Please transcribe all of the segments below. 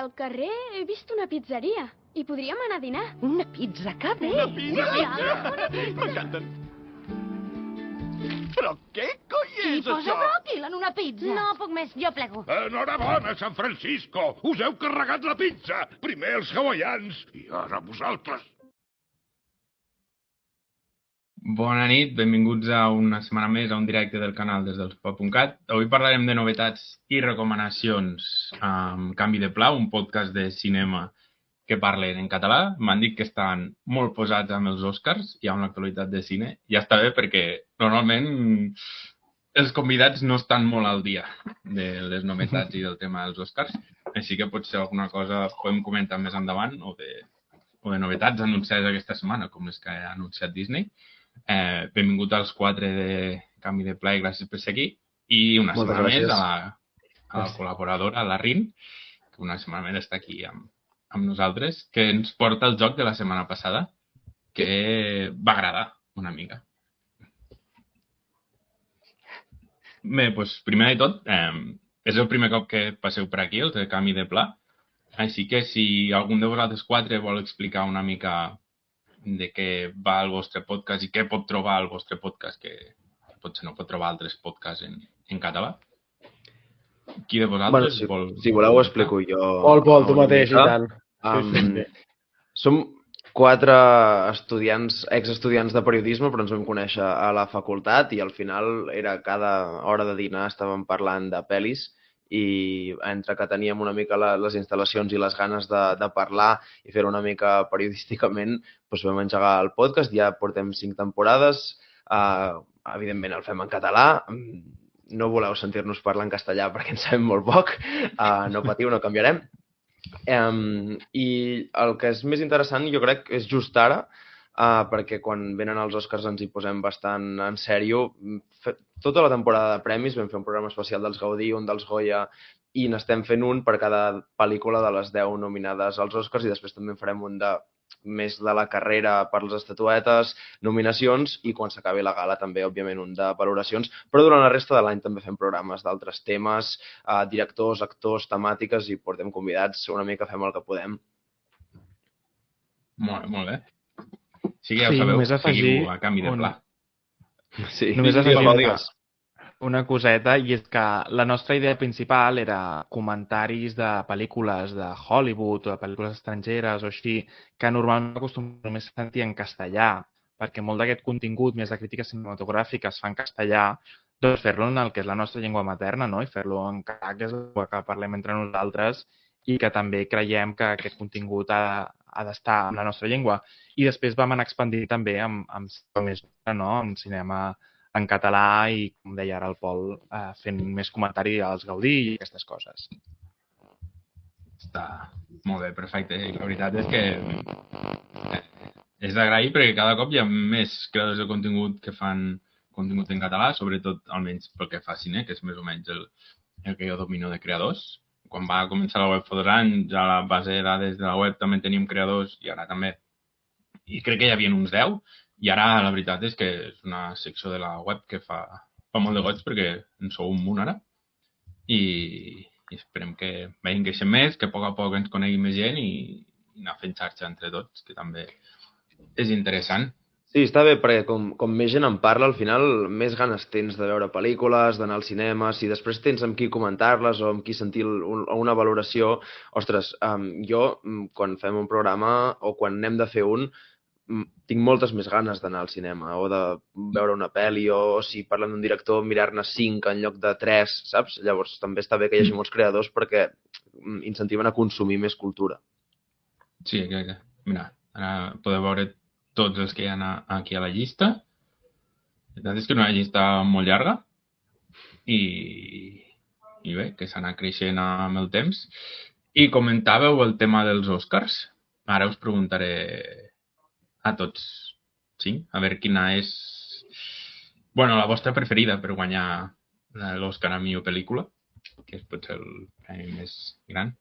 Al carrer he vist una pizzeria i podríem anar a dinar. Una pizza, que bé! Una pizza! M'encanten. Però què coi és I posa això? bròquil en una pizza. No puc més, jo plego. Enhorabona, San Francisco! Us heu carregat la pizza! Primer els hawaians i ara vosaltres. Bona nit, benvinguts a una setmana més a un directe del canal des del spa.cat. Avui parlarem de novetats i recomanacions amb Canvi de Pla, un podcast de cinema que parlen en català. M'han dit que estan molt posats amb els Oscars i amb l'actualitat de cine. Ja està bé perquè normalment els convidats no estan molt al dia de les novetats i del tema dels Oscars. Així que potser alguna cosa podem comentar més endavant o de novetats anunciades aquesta setmana, com les que ha anunciat Disney. Benvingut als 4 de Canvi de Pla i gràcies per ser aquí. I una setmana més a la col·laboradora, a la Rin, que una setmana més està aquí amb nosaltres, que ens porta el joc de la setmana passada, que va agradar una mica. Bé, doncs, primer de tot, és el primer cop que passeu per aquí, els de Canvi de Pla, així que si algun de vosaltres 4 vol explicar una mica de què va el vostre podcast i què pot trobar el vostre podcast, que potser no pot trobar altres podcasts en català. Qui de vosaltres vol... Si voleu ho explico jo. Vol, tu mateix, i tant. Som 4 exestudiants de periodisme, però ens vam conèixer a la facultat i al final era cada hora de dinar estàvem parlant de pel·lis i entre que teníem una mica les instal·lacions i les ganes de parlar i fer-ho una mica periodísticament, doncs vam engegar el podcast. Ja portem 5 temporades, evidentment el fem en català, no voleu sentir-nos parlar en castellà perquè en sabem molt poc, no patiu, no canviarem. I el que és més interessant jo crec és just ara, perquè quan venen els Oscars ens hi posem bastant en sèrio. Tota la temporada de premis vam fer un programa especial dels Gaudí, un dels Goya, i n'estem fent un per cada pel·lícula de les 10 nominades als Oscars i després també en farem un més de la carrera per les estatuetes, nominacions i quan s'acabi la gala també, òbviament, un de valoracions. Però durant la resta de l'any també fem programes d'altres temes, directors, actors, temàtiques i portem convidats, una mica fem el que podem. Molt bé. Sí, ja ho sabeu, seguiu a Canvi de Pla. Sí, només afegir una coseta, i és que la nostra idea principal era comentaris de pel·lícules de Hollywood o de pel·lícules estrangeres o així, que normalment acostumem només a sentir en castellà, perquè molt d'aquest contingut, més de crítica cinematogràfica, es fa en castellà, doncs fer-lo en el que és la nostra llengua materna, no? I fer-lo en català, que és la llengua que parlem entre nosaltres, i que també creiem que aquest contingut ha d'estar en la nostra llengua. I després vam anar expandint també amb més, no? Amb cinema en català i, com deia ara el Pol, fent més comentari als Gaudí i aquestes coses. Està molt bé, perfecte. I la veritat és que és d'agrair perquè cada cop hi ha més creadors de contingut que fan contingut en català, sobretot almenys pel que fa a cine, que és més o menys el que jo domino de creadors. Quan va començar la web fa 2 anys, ja a la base de dades de la web també teníem creadors i ara també. I crec que hi havia uns 10. I ara la veritat és que és una secció de la web que fa molt de goig perquè en sou un munt ara i esperem que vagin creixent més, que a poc ens conegui més gent i anar fent xarxa entre tots, que també és interessant. Sí, està bé, perquè com més gent en parla, al final més ganes tens de veure pel·lícules, d'anar al cinema, si després tens amb qui comentar-les o amb qui sentir una valoració. Ostres, jo, quan fem un programa o quan n'hem de fer un, tinc moltes més ganes d'anar al cinema o de veure una pel·li o si parlen d'un director, mirar-ne 5 en lloc de 3, saps? Llavors també està bé que hi hagi molts creadors perquè incentiven a consumir més cultura. Sí, exacte. Mira, ara podeu veure tots els que hi ha aquí a la llista. La veritat és que és una llista molt llarga i bé, que s'ha anat creixent amb el temps. I comentàveu el tema dels Oscars. Ara us preguntaré a tots 5, a veure quina és la vostra preferida per guanyar l'Oscar a millor pel·lícula, que és potser el premi més gran.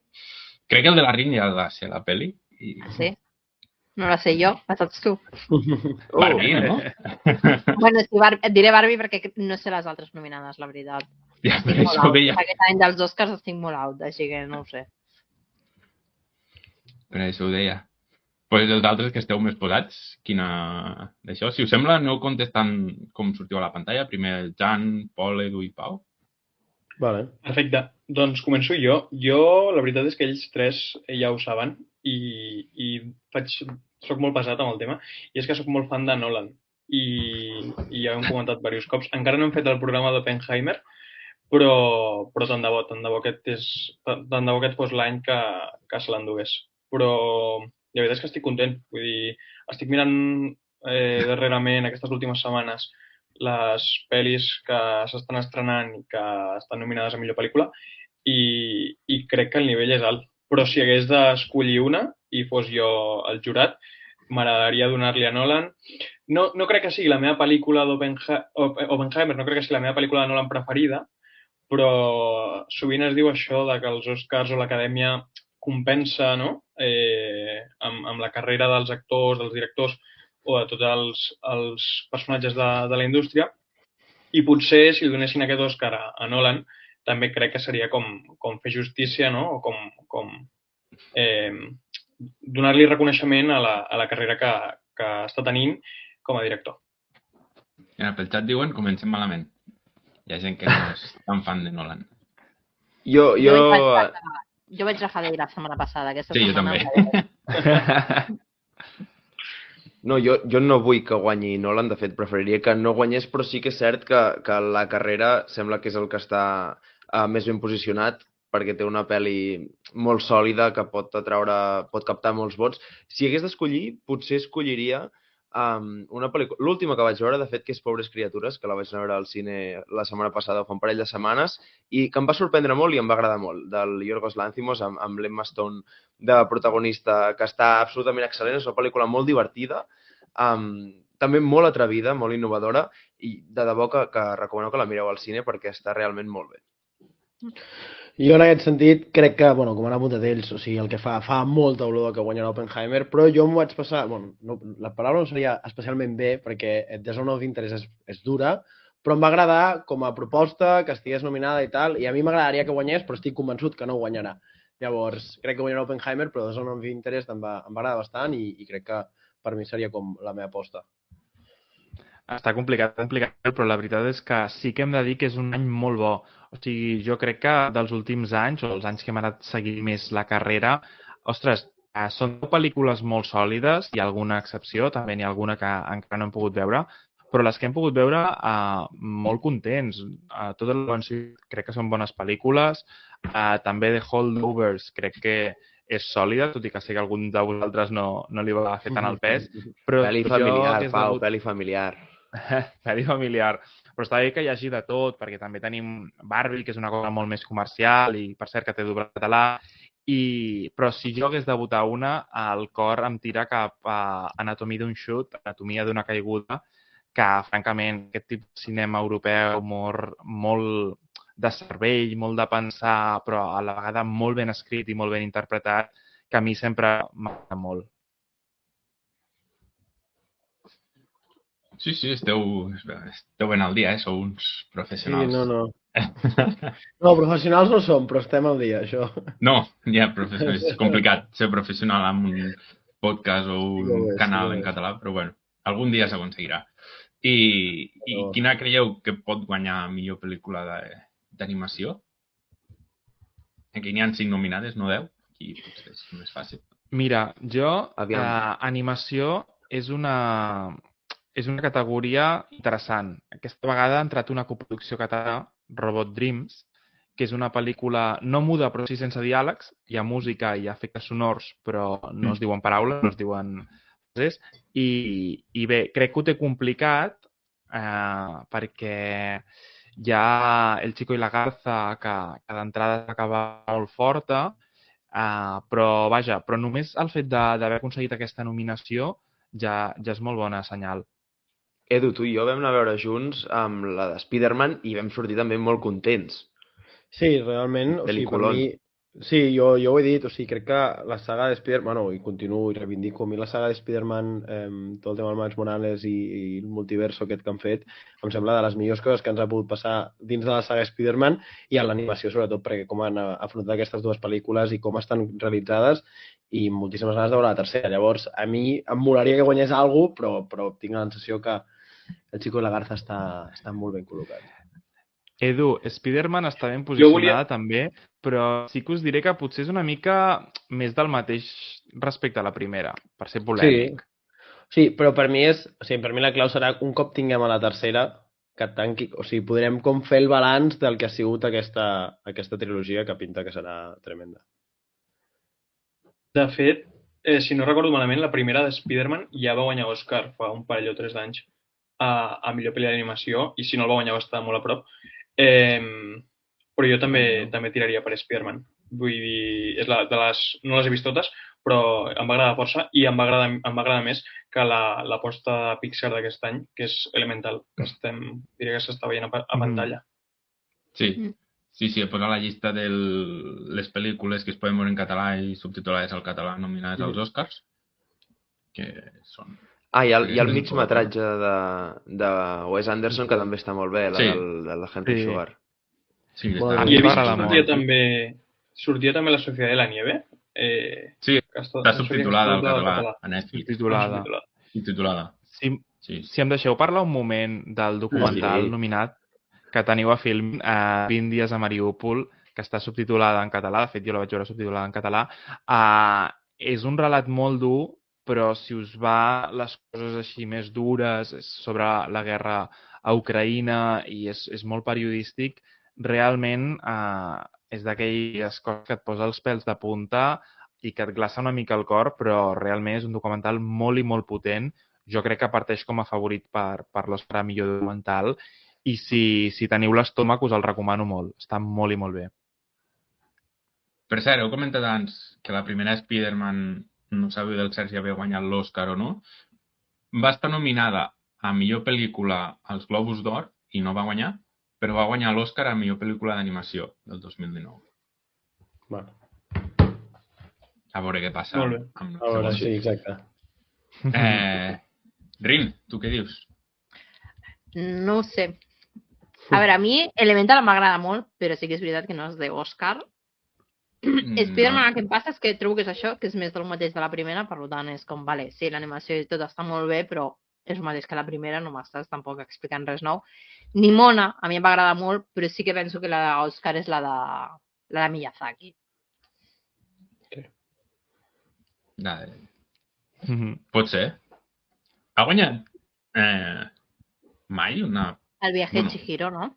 Crec que el de la Rin ja va ser la pel·li. Sí? No la sé jo, la saps tu. Barbie, no? Bueno, sí, et diré Barbie perquè no sé les altres nominades, la veritat. Ja, per això ho deia. Aquest any dels Oscars estic molt out, així que no ho sé. Per això ho deia. Pues els altres que esteu més posats, quina d'això? Si us sembla, aneu contestant com sortiu a la pantalla. Primer el Jan, Pol, Edu i Pau. Vale. Perfecte. Doncs començo jo. Jo, la veritat és que ells 3 ja ho saben i soc molt pesat amb el tema. I és que soc molt fan de Nolan. I ja ho hem comentat diversos cops. Encara no hem fet el programa d'Oppenheimer, però tant de bo aquest fos l'any que se l'endugués. Però la veritat és que estic content. Vull dir, estic mirant darrerament, aquestes últimes setmanes, les pel·lis que s'estan estrenant i que estan nominades a millor pel·lícula i crec que el nivell és alt. Però si hagués d'escollir una i fos jo el jurat, m'agradaria donar-li a Nolan. No crec que sigui la meva pel·lícula d'Oppenheimer, no crec que sigui la meva pel·lícula de Nolan preferida, però sovint es diu això de que els Oscars o l'Acadèmia compensa, no?, amb la carrera dels actors, dels directors o de tots els personatges de la indústria. I potser, si li donessin aquest Òscar a Nolan, també crec que seria com fer justícia, no?, o com donar-li reconeixement a la carrera que està tenint com a director. Pel xat diuen comencem malament. Hi ha gent que no és tan fan de Nolan. Jo vaig agafar d'ell la setmana passada. Sí, jo també. No, jo no vull que guanyi Nolan, de fet, preferiria que no guanyés, però sí que és cert que la carrera sembla que és el que està més ben posicionat, perquè té una pel·li molt sòlida que pot captar molts vots. Si hagués d'escollir, potser escolliria una pel·lícula, l'última que vaig veure, de fet, que és Pobres criatures, que la vaig veure al cine la setmana passada, fa un parell de setmanes, i que em va sorprendre molt i em va agradar molt, del Yorgos Lanthimos, amb l'Emma Stone de protagonista, que està absolutament excel·lent. És una pel·lícula molt divertida, també molt atrevida, molt innovadora, i de debò que recomano que la mireu al cine perquè està realment molt bé. Jo en aquest sentit crec que, com han apuntat ells, o sigui, el que fa molta olor que guanyarà Oppenheimer, però jo m'ho vaig passar, la paraula no seria especialment bé, perquè The Zone of Interest és dura, però em va agradar com a proposta, que estigués nominada i tal, i a mi m'agradaria que guanyés, però estic convençut que no guanyarà. Llavors, crec que guanyarà Oppenheimer, però The Zone of Interest em va agradar bastant i crec que per mi seria com la meva aposta. Està complicat, però la veritat és que sí que hem de dir que és un any molt bo. O sigui, jo crec que dels últims anys, o els anys que hem anat seguint més la carrera, ostres, són pel·lícules molt sòlides, hi ha alguna excepció, també n'hi ha alguna que encara no hem pogut veure, però les que hem pogut veure, molt contents. Totes les crec que són bones pel·lícules. També The Holdovers crec que és sòlida, tot i que sé que algun de vosaltres no li va fer tant el pes. Però Pel·li familiar, Pau, pel·li familiar. Pel·li familiar. Però està bé que hi hagi de tot, perquè també tenim Barbie, que és una cosa molt més comercial i, per cert, que té doblat català. Però si jo hagués de votar una, el cor em tira cap a Anatomia d'un xut, Anatomia d'una caiguda, que, francament, aquest tipus de cinema europeu molt de cervell, molt de pensar, però a la vegada molt ben escrit i molt ben interpretat, que a mi sempre m'agrada molt. Sí, esteu ben al dia, sou uns professionals. Sí, no. No, professionals no som, però estem al dia, això. No, és complicat ser professional amb un podcast o un canal en català, però bueno, algun dia s'aconseguirà. I quina creieu que pot guanyar millor pel·lícula d'animació? Aquí n'hi ha 5 nominades, no 10? Aquí potser és més fàcil. Mira, animació és una categoria interessant. Aquesta vegada ha entrat una coproducció catalana, Robot Dreams, que és una pel·lícula no muda però sí sense diàlegs. Hi ha música, hi ha efectes sonors, però no es diuen paraules, no es diuen frases. I bé, crec que ho té complicat perquè hi ha El Chico i la Garza, que d'entrada acaba molt forta, però vaja, però només el fet d'haver aconseguit aquesta nominació ja és molt bona senyal. Edu, tu i jo vam anar a veure junts amb la de Spider-Man i vam sortir també molt contents. Sí, realment, o sigui, per mi... Sí, jo ho he dit, o sigui, crec que la saga de Spider-Man, i continuo i reivindico, a mi la saga de Spider-Man, tot el tema del Miles Morales i el multiverso aquest que han fet, em sembla de les millors coses que ens ha pogut passar dins de la saga de Spider-Man i a l'animació, sobretot, perquè com han afrontat aquestes dues pel·lícules i com estan realitzades i moltíssimes ganes de veure la tercera. Llavors, a mi em molaria que guanyés alguna cosa, però tinc la sensació que El Chico i la Garza està molt ben col·locat. Edu, Spider-Man està ben posicionada també, però sí que us diré que potser és una mica més del mateix respecte a la primera, per ser polèmic. Sí, però per mi la clau serà un cop tinguem a la tercera que tanqui, o sigui, podrem com fer el balanç del que ha sigut aquesta trilogia que pinta que serà tremenda. De fet, si no recordo malament, la primera de Spider-Man ja va guanyar Òscar fa un parell o 3 d'anys a millor pel·li d'animació, i si no el va guanyar va estar molt a prop. Però jo també tiraria per Spider-Man. Vull dir, no les he vist totes, però em va agradar força i em va agradar més que l'aposta de Pixar d'aquest any, que és Elemental, que diria que s'està veient a pantalla. Sí, he posat la llista de les pel·lícules que es poden veure en català i subtitulades al català nominades als Oscars, que són... I el migmetratge de Wes Anderson, que també està molt bé, de la Henry Sugar. Sí, i he vist que sortia també La Sociedad de la Nieve. Sí, està subtitulada al català a Netflix. Subtitulada. Si em deixeu parlar un moment del documental nominat que teniu a Film, 20 dies a Mariúpol, que està subtitulada en català, de fet jo la vaig veure subtitulada en català. És un relat molt dur, però si us va les coses així més dures sobre la guerra a Ucraïna i és molt periodístic, realment és d'aquelles coses que et posa els pèls de punta i que et glaça una mica el cor, però realment és un documental molt i molt potent. Jo crec que parteix com a favorit per l'Oscar a millor documental i si teniu l'estómac us el recomano molt. Està molt i molt bé. Per cert, heu comentat abans que la primera Spider-Man, no sabeu del cert si havia guanyat l'Oscar o no, va estar nominada a millor pel·lícula als Globus d'Or i no va guanyar, però va guanyar l'Oscar a millor pel·lícula d'animació del 2019. Bueno. A veure què passa. Molt bé. A veure, sí, exacte. Rin, tu què dius? No ho sé. A veure, a mi Elemental m'agrada molt, però sí que és veritat que no és d'Oscar. Spider-Man el que em passa és que trobo que és això, que és més del mateix de la primera, per tant és com, vale, sí, l'animació i tot està molt bé, però és el mateix que la primera, no m'estàs tampoc explicant res nou. Nimona, a mi em va agradar molt, però sí que penso que la d'Òscar és la de Miyazaki. Pot ser. Ha guanyat mai una... El viaje de Chihiro, ¿no?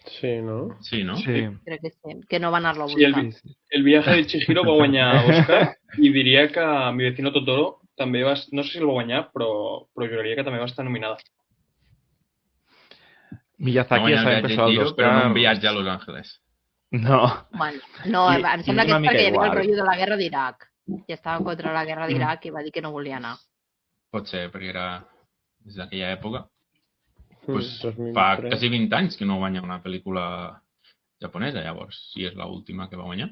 Sí, no? Sí, no? Sí. Crec que sí, que no va anar-lo a Sí, buscar. el viaje de Chihiro va guanyar Oscar i diria que Mi vecino Totoro també va... No sé si el va guanyar, però juraria que també va estar nominada. Miyazaki ja sabem que això dels però no un Oscars... viatge a Los Angeles. No. Bueno, no, I- em sembla i que una és mica perquè hi havia el igual. rotllo de la guerra d'Iraq. I estava contra la guerra d'Iraq i va dir que no volia anar. Pot ser, perquè era des d'aquella època. Mm, Pues, 2003. fa quasi 20 anys que no guanya una pel·lícula japonesa, llavors, si és l'última que va guanyar.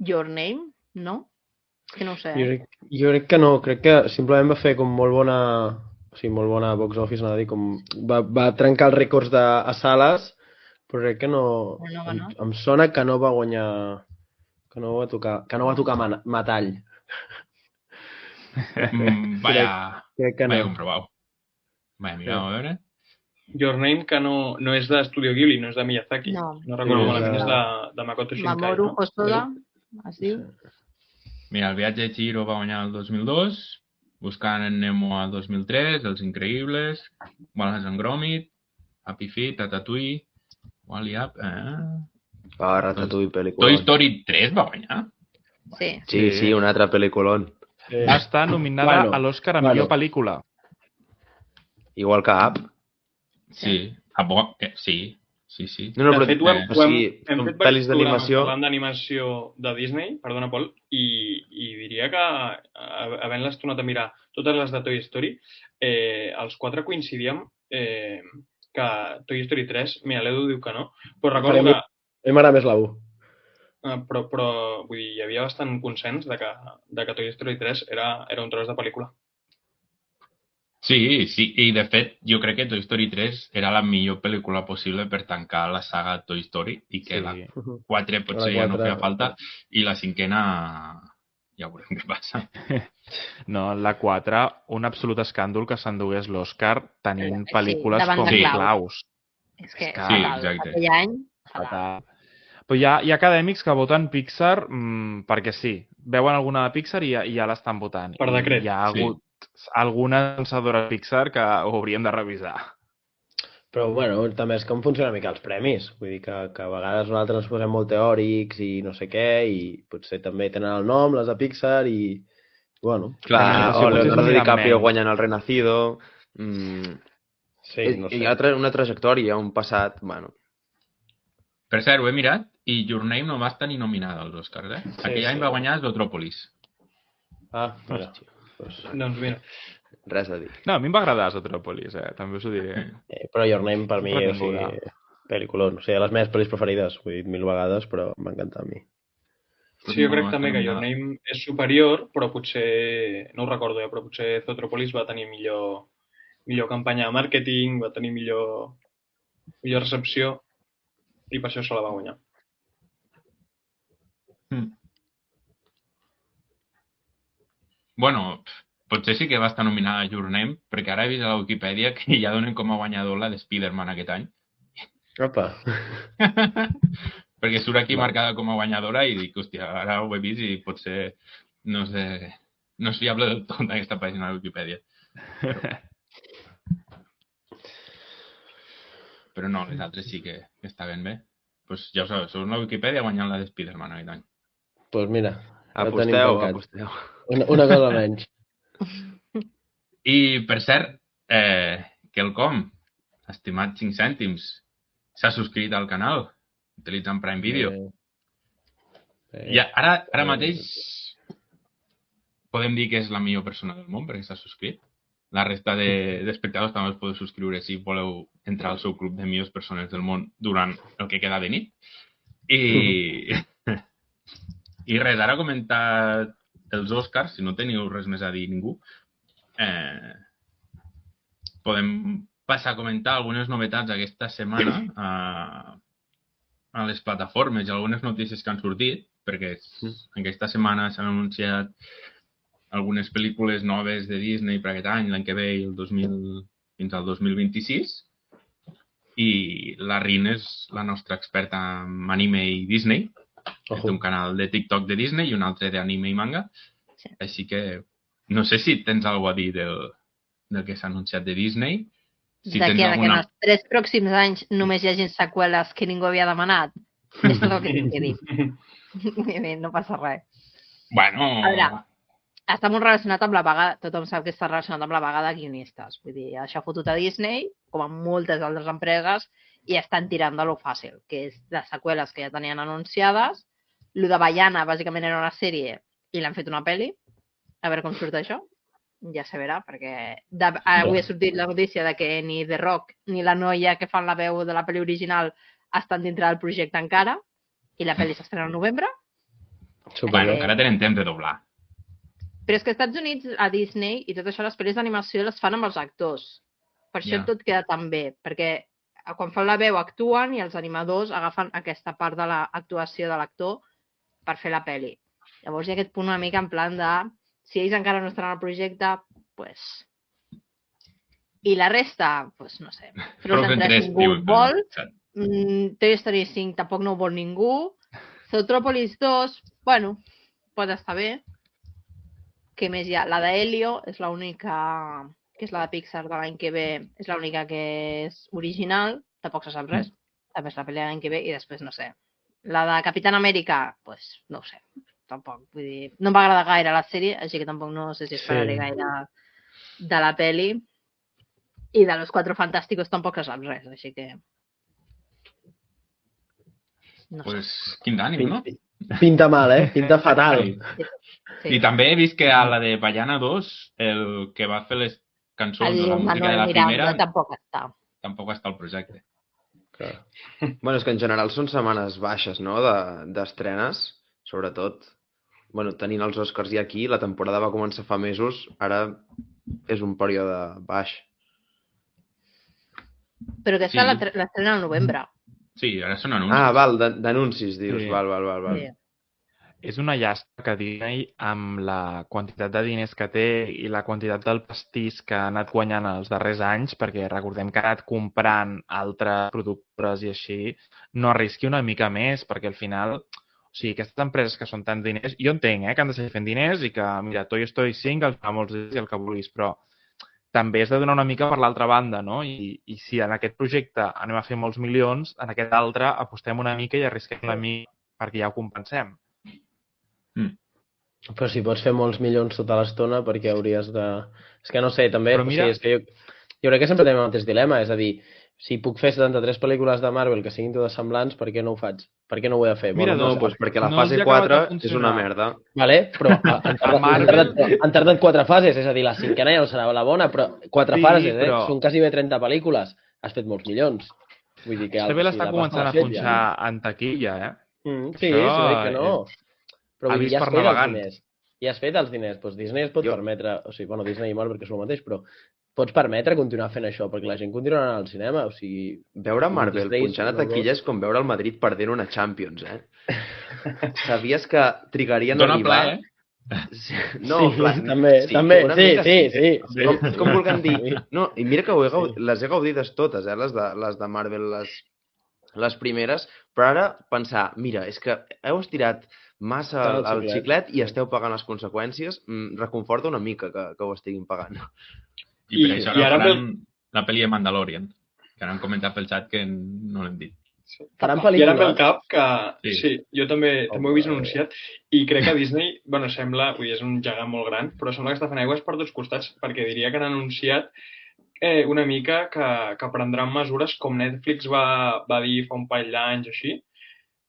Your Name? No? És que no ho sé. Jo crec que no, crec que simplement va fer com molt bona, o sigui, molt bona box office, anava a dir, com va trencar els rècords a sales, però crec que no, No va anar. em sona que no va guanyar, que no va tocar metall. Crec que Vaya no. comprobau. Vaya, mireu, a veure. Your Name, que no és d'Estudio Ghibli, no és de Miyazaki. No. No recordo No, malament, és és de- de Makoto Shinkai. Mamoru no? Hosoda, es diu? Mira, el viatge de Chihiro va guanyar el 2002, Buscant en Nemo al 2003, Els Increïbles, Wallace and Gromit, Happy Feet, Ratatouille, Wall-E Up... Ratatouille, Toy pel·lícula. Story 3 va guanyar? Sí. Sí, un altre pel·lículon. Va estar nominada Bueno, a l'Oscar a millor pel·lícula. Igual que Up. Sí. Sí. No, De però, fet, o sigui, hem són fet pel·lis diversos programes d'animació. parlant d'animació de Disney, perdona, Pol, i diria que, havent-les tornat a mirar totes les de Toy Story, els quatre coincidíem que Toy Story 3, mira, l'Edu diu que no, però recordo que... A mi m'agrada més la 1. Però vull dir, hi havia bastant consens de que Toy Story 3 era un tros de pel·lícula. Sí, i de fet jo crec que Toy Story 3 era la millor pel·lícula possible per tancar la saga Toy Story i que la 4 potser ja no feia falta i la cinquena ja veurem què passa. No, la 4, un absolut escàndol que s'endugués l'Oscar tenint Sí, pel·lícules davant com de Klaus. És que Sí, fatal. exacte. Aquell any, fatal. Fatal. Però hi ha acadèmics que voten Pixar perquè sí. Veuen alguna de Pixar i ja l'estan votant. Per decret, I hi ha hagut alguna pensadora Pixar que ho hauríem de revisar. Però, bueno, també és com funcionen una mica els premis. Vull dir que a vegades nosaltres ens posem molt teòrics i no sé què, i potser també tenen el nom, les de Pixar, i... Bueno... Clar, o Leonardo DiCaprio guanyant el Renacido. Sí, no sé. Hi ha una trajectòria, un passat, bueno... Per cert, ho he mirat i Your Name no va estar ni nominada als Oscars, eh? Aquell any va guanyar Zootropolis. Ah, mira. Doncs mira. Res a dir. No, a mi em va agradar Zootropolis, també us ho diré. Però Your Name per mi, o Reconeguda. sigui, pel·lículon. O sigui, les meves pel·lis preferides, ho he dit 1000 vegades, però m'ha encantat a mi. Sí, jo crec també que Your Name és superior, però potser, no ho recordo ja, però potser Zootropolis va tenir millor campanya de màrqueting, va tenir millor recepció, i per això se la va guanyar. Bueno, potser sí que va estar nominada a Your Name, perquè ara he vist a la Wikipedia que ja donen com a guanyador la de Spider-Man aquest any. Opa! Perquè surt aquí marcada com a guanyadora i dic, hòstia, ara ho he vist i potser no sé, no és fiable del tot aquesta pàgina de Wikipedia. Però no, les altres sí que estaven bé. Pues ja ho sabeu, surt la Wikipedia guanyant la de Spider-Man aquest any. Doncs mira, Aposteu. Una cosa menys. I, per cert, quelcom, estimat 5 cèntims, s'ha subscrit al canal utilitzant Prime Video. I ara mateix podem dir que és la millor persona del món perquè s'ha subscrit. La resta d'espectadors també us podeu subscriure si voleu entrar al seu club de millors persones del món durant el que queda de nit. I res, ara comentar els Oscars, si no teniu res més a dir ningú, podem passar a comentar algunes novetats aquesta setmana a les plataformes i algunes notícies que han sortit, perquè aquesta setmana s'han anunciat algunes pel·lícules noves de Disney per aquest any, l'any que ve i fins al 2026. I la Rin és la nostra experta en anime i Disney. Té un canal de TikTok de Disney i un altre d'anime i manga. Sí. Així que no sé si tens alguna cosa a dir del que s'ha anunciat de Disney. Si De tens que en alguna... els 3 pròxims anys només hi hagin seqüeles que ningú havia demanat. És tot el que tinc que dir. No passa res. Bueno... A veure, està molt relacionat amb la vaga, tothom sap que està relacionat amb la vaga de guionistes. Vull dir, això ha fotut a Disney, com a moltes altres empreses, i estan tirant de lo fàcil, que és les seqüeles que ja tenien anunciades. Lo de Bayana, bàsicament, era una sèrie i l'han fet una pel·li. A veure com surt això. Ja se verà, perquè avui ha sortit la notícia de que ni The Rock ni la noia que fan la veu de la pel·li original estan dintre del projecte encara, i la pel·li s'estrena al novembre. Bueno, encara tenen temps de doblar. Però és que als Estats Units, a Disney i tot això, les pel·lis d'animació les fan amb els actors. Per això tot queda tan bé, perquè quan fan la veu actuen i els animadors agafen aquesta part de l'actuació de l'actor per fer la pel·li. Llavors hi ha aquest punt una mica en plan de si ells encara no estan al projecte, pues... I la resta, pues no sé. Frozen 3 ningú vol. Toy Story 5 tampoc no ho vol ningú. Zootropolis 2, bueno, pot estar bé. Què més hi ha? La d'Helio és l'única, que és la de Pixar de l'any que ve, és l'única que és original, tampoc se sap res. També és la pel·li de l'any que ve i després no sé. La de Capitán América, pues no ho sé, tampoc. Vull dir, no em va agradar gaire la sèrie, així que tampoc no sé si esperaré gaire de la pel·li. I de Los Cuatro Fantásticos tampoc se sap res, així que... No pues, quin d'ànim, no? Pinta mal, Pinta fatal. Sí. I també he vist que a la de Bayana 2, el que va fer les cançons de la música de la primera... Tampoc està. Tampoc està al projecte. Clar. Bueno, és que en general són setmanes baixes, no?, d'estrenes, sobretot. Bueno, tenint els Oscars ja aquí, la temporada va començar fa mesos, ara és un període baix. Però aquesta l'estrena al novembre. Sí, ara són anuncis. Ah, val, d'anuncis, dius. Sí. Val. Sí. És una llàstima que Disney, amb la quantitat de diners que té i la quantitat del pastís que ha anat guanyant els darrers anys, perquè recordem que ha anat comprant altres productores i així, no arrisqui una mica més, perquè al final, o sigui, aquestes empreses que són tants diners, jo entenc que han de seguir fent diners i que, mira, Toy Story 5 els fa molts diners i el que vulguis, però també has de donar una mica per l'altra banda, no? I si en aquest projecte anem a fer molts milions, en aquest altre apostem una mica i arrisquem una mica perquè ja ho compensem. Però si pots fer molts milions tota l'estona, perquè hauries de... És que no sé, també... Però mira... O sigui, és que jo crec que sempre tenim el mateix dilema, és a dir, si puc fer 73 pel·lícules de Marvel que siguin totes semblants, per què no ho faig? Per què no ho he de fer? Mira, bueno, no, doncs perquè la fase 4 és una merda. Vale, però han tardat 4 fases, és a dir, la cinquena ja no serà la bona, però 4 fases, però... Són quasi bé 30 pel·lícules. Has fet molts milions. Vull dir que... També l'està començant a punxar en taquilla, Sí, crec que no. Però avís ja per has fet els navegant. diners. Ja has fet els diners. Doncs Disney es pot permetre... O sigui, bueno, Disney i Marvel, que és el mateix, però pots permetre continuar fent això, perquè la gent continuarà anant al cinema, o sigui... Veure Marvel punxant a taquilla és com veure el Madrid perdent una Champions, Sabies que trigarien a arribar... Dóna pla, No, sí, també, sí. Com vulguem dir... No, i mira que les he gaudides totes, les de Marvel, les primeres, però ara pensar, mira, és que heu estirat massa el xiclet i esteu pagant les conseqüències, reconforta una mica que ho estiguin pagant. I per això ara faran la pel·li de Mandalorian, que ara han comentat pel xat que no l'hem dit. Faran pel·lícula. I ara pel cap que... Sí, jo també ho he vist anunciat i crec que Disney, bueno, sembla, és un gegant molt gran, però sembla que està fent aigües per tots costats, perquè diria que han anunciat una mica que prendran mesures com Netflix va dir fa un parell d'anys o així,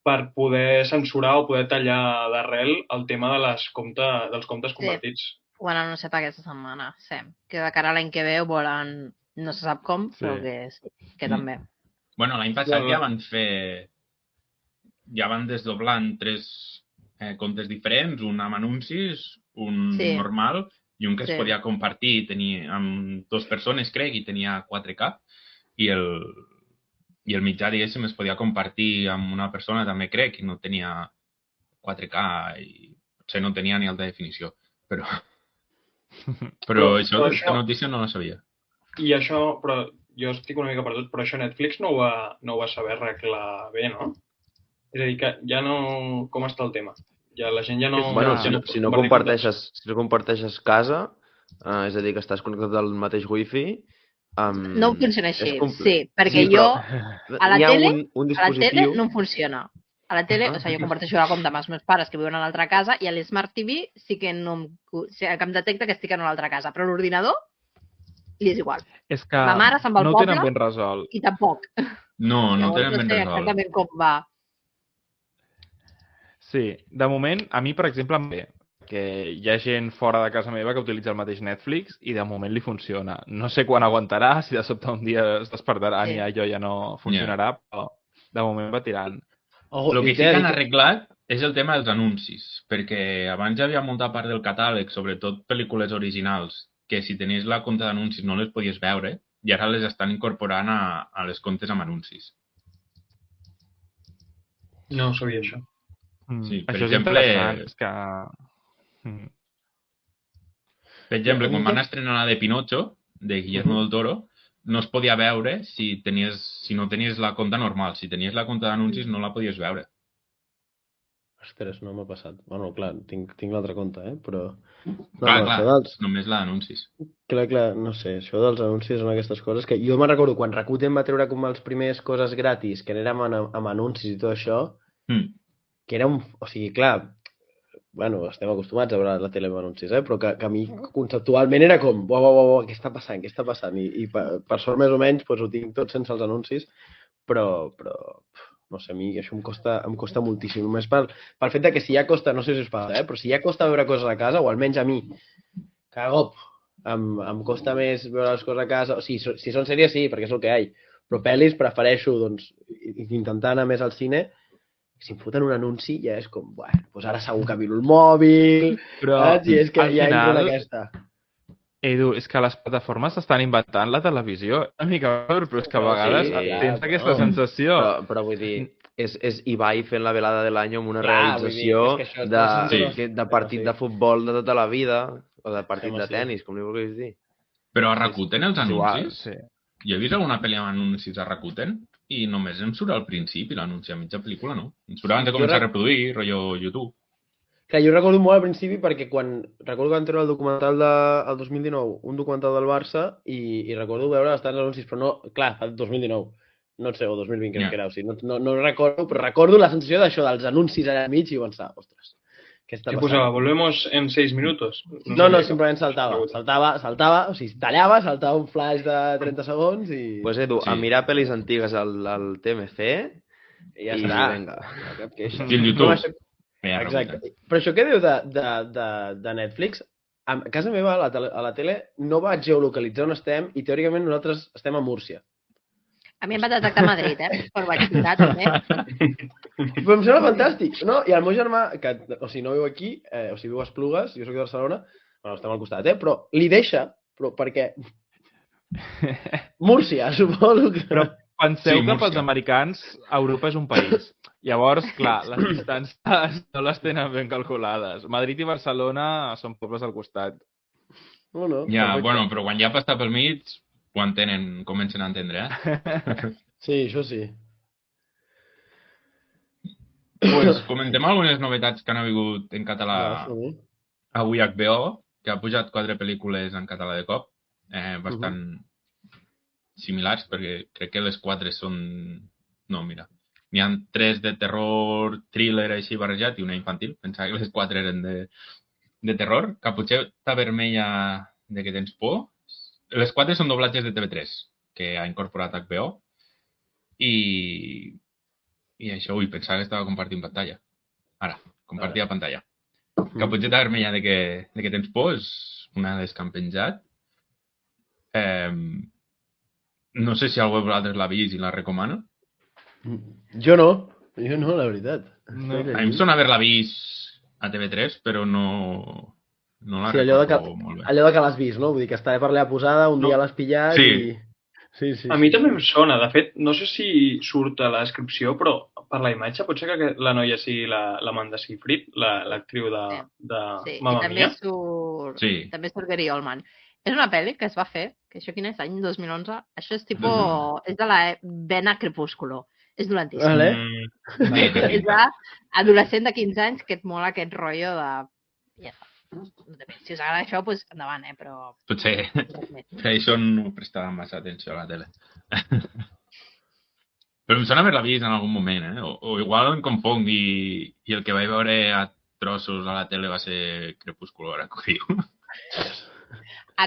per poder censurar o poder tallar d'arrel el tema dels comptes convertits. Ho han anunciat aquesta setmana, sí. Que de cara a l'any que ve ho volen, no se sap com, però que també. Bueno, l'any passat ja van fer... Ja van desdoblar en 3 comptes diferents, un amb anuncis, un normal i un que es podia compartir amb 2 persones, crec, i tenia 4K, i el mitjà, diguéssim, es podia compartir amb una persona, també crec, i no tenia 4K i potser no tenia ni alta definició, però Però això, aquesta notícia no la sabia. I això, però jo estic una mica perdut, però això Netflix no ho va saber arreglar bé, no? És a dir, que ja no... Com està el tema? Ja la gent ja no... Bueno, ja si no comparteixes casa, és a dir, que estàs connectat al mateix wifi... No funciona així, sí, perquè Sí, jo però a la hi ha tele, un a la tele dispositiu... no em funciona. A la tele, o sigui, jo comparteixo la compte amb els meus pares que viuen a l'altra casa i a l'Smart TV sí que no que em detecta que estic en una altra casa, però l'ordinador li és igual. És que Ma mare se'n va al no ho poble tenen ben resolt. i tampoc. No Llavors, tenen ben no sé resolt. exactament com va. Sí, de moment, a mi, per exemple, em ve que hi ha gent fora de casa meva que utilitza el mateix Netflix i de moment li funciona. No sé quan aguantarà, si de sobte un dia es despertaran i allò ja no funcionarà, però de moment va tirant. El que sí que han arreglat és el tema dels anuncis, perquè abans hi havia molta part del catàleg, sobretot pel·lícules originals, que si tenies la compte d'anuncis no les podies veure, i ara les estan incorporant a les comptes amb anuncis. No sabia això. Sí, per Això exemple, és interessant, és que... Per exemple, quan van estrenar la de Pinocho, de Guillermo del Toro, no es podia veure si no tenies la compte normal. Si tenies la compte d'anuncis no la podies veure. Ostres, no m'ha passat. Bueno, clar, tinc l'altre compte, però... Clar, només la d'anuncis. Clar, no sé, això dels anuncis són aquestes coses que jo me'n recordo quan Rakuten va treure com els primers coses gratis, que érem amb anuncis i tot això, que era un... O sigui, clar, bueno, estem acostumats a veure la tele amb anuncis, però que a mi conceptualment era com, què està passant? I per sort més o menys ho tinc tot sense els anuncis, però no sé, a mi això em costa moltíssim, només pel fet que si ja costa, no sé si us passa, però si ja costa veure coses a casa, o almenys a mi, cada cop em costa més veure les coses a casa, o sigui, si són sèries sí, perquè és el que hi ha, però pel·lis prefereixo, doncs, intentar anar més al cine. Si em foten un anunci ja és com, doncs ara segur que miro el mòbil, saps? I és que ja entro en aquesta. Edu, és que les plataformes estan inventant la televisió. Una mica, però és que a vegades tens aquesta sensació. Però vull dir, és Ibai fent la velada de l'any amb una realització de partit de futbol de tota la vida, o de partit de tennis, com li vulguis dir. Però a Rakuten els anuncis? Jo he vist alguna pel·li amb anuncis a Rakuten i només em surt al principi l'anunci, a mitja pel·lícula no. Em surt abans de començar a reproduir, rotllo YouTube. Clar, jo recordo molt al principi perquè recordo que van treure el documental del 2019, un documental del Barça, i recordo veure bastants anuncis, però no, clar, el 2019, no sé, o 2020 crec que era, o sigui, no recordo, però recordo la sensació d'això, dels anuncis allà enmig i pensar, ostres, què està passant? Què posava? ¿Volvemos en 6 minutos? No, simplement saltava, o sigui, tallava, saltava un flash de 30 segons i... Pues Edu, a mirar pel·lis antigues al TMC i ja està. Vinga. I el YouTube. Exacte. Però això que diu de Netflix, a casa meva, a la tele, no vaig geolocalitzar on estem i teòricament nosaltres estem a Múrcia. A mi em va detectar a Madrid, però vaig tirar també. Però em sembla fantàstic, no? I el meu germà, que o sigui, no viu aquí, o sigui, viu a Esplugues, jo soc de Barcelona, bueno, estem al costat, però li deixa, però perquè... Múrcia, suposo que... Però penseu que pels americans Europa és un país. Llavors, clar, les distàncies no les tenen ben calculades. Madrid i Barcelona són pobles al costat. Ja, bueno, però quan ja passa pel mig, ho entenen, comencen a entendre, Sí, això sí. Pues comentem algunes novetats que han hagut en català avui HBO, que ha pujat 4 pel·lícules en català de cop, bastant similars, perquè crec que les 4 són... No, mira, n'hi ha 3 de terror, thriller així barrejat i una infantil. Pensava que les 4 eren de terror. Caputxeta vermella de que tens por. Les 4 són doblatges de TV3, que ha incorporat HBO. I això, pensava que estava compartint pantalla. Ara, compartir la pantalla. Caputxeta vermella de que tens por és una de les que han penjat. No sé si algú de vosaltres l'ha vist i la recomana. Jo no, la veritat. No. A mi em sona haver-la vist a TV3, però no la recordo molt bé. Allò de que l'has vist, no? Vull dir que estava per allà posada, un dia l'has pillat i... Sí. A mi també em sona. De fet, no sé si surt a la descripció, però per la imatge, pot ser que la noia sigui l'Amanda Seyfried, l'actriu de Sí, i Mamma també Mia. també surt Gary Oldman. És una pel·li que es va fer, que això quin és, any 2011? Això és és de la vena Crepúsculo. És dolentíssim. Vale. És d'adolescent de 15 anys que et mola aquest rotllo de... Ja està. Si us agrada això, doncs endavant, però... Potser per això no prestava massa atenció a la tele. Però em sona haver-la vist en algun moment, o igual em confonc i el que vaig veure a trossos a la tele va ser Crepúsculo, ara que ho diu.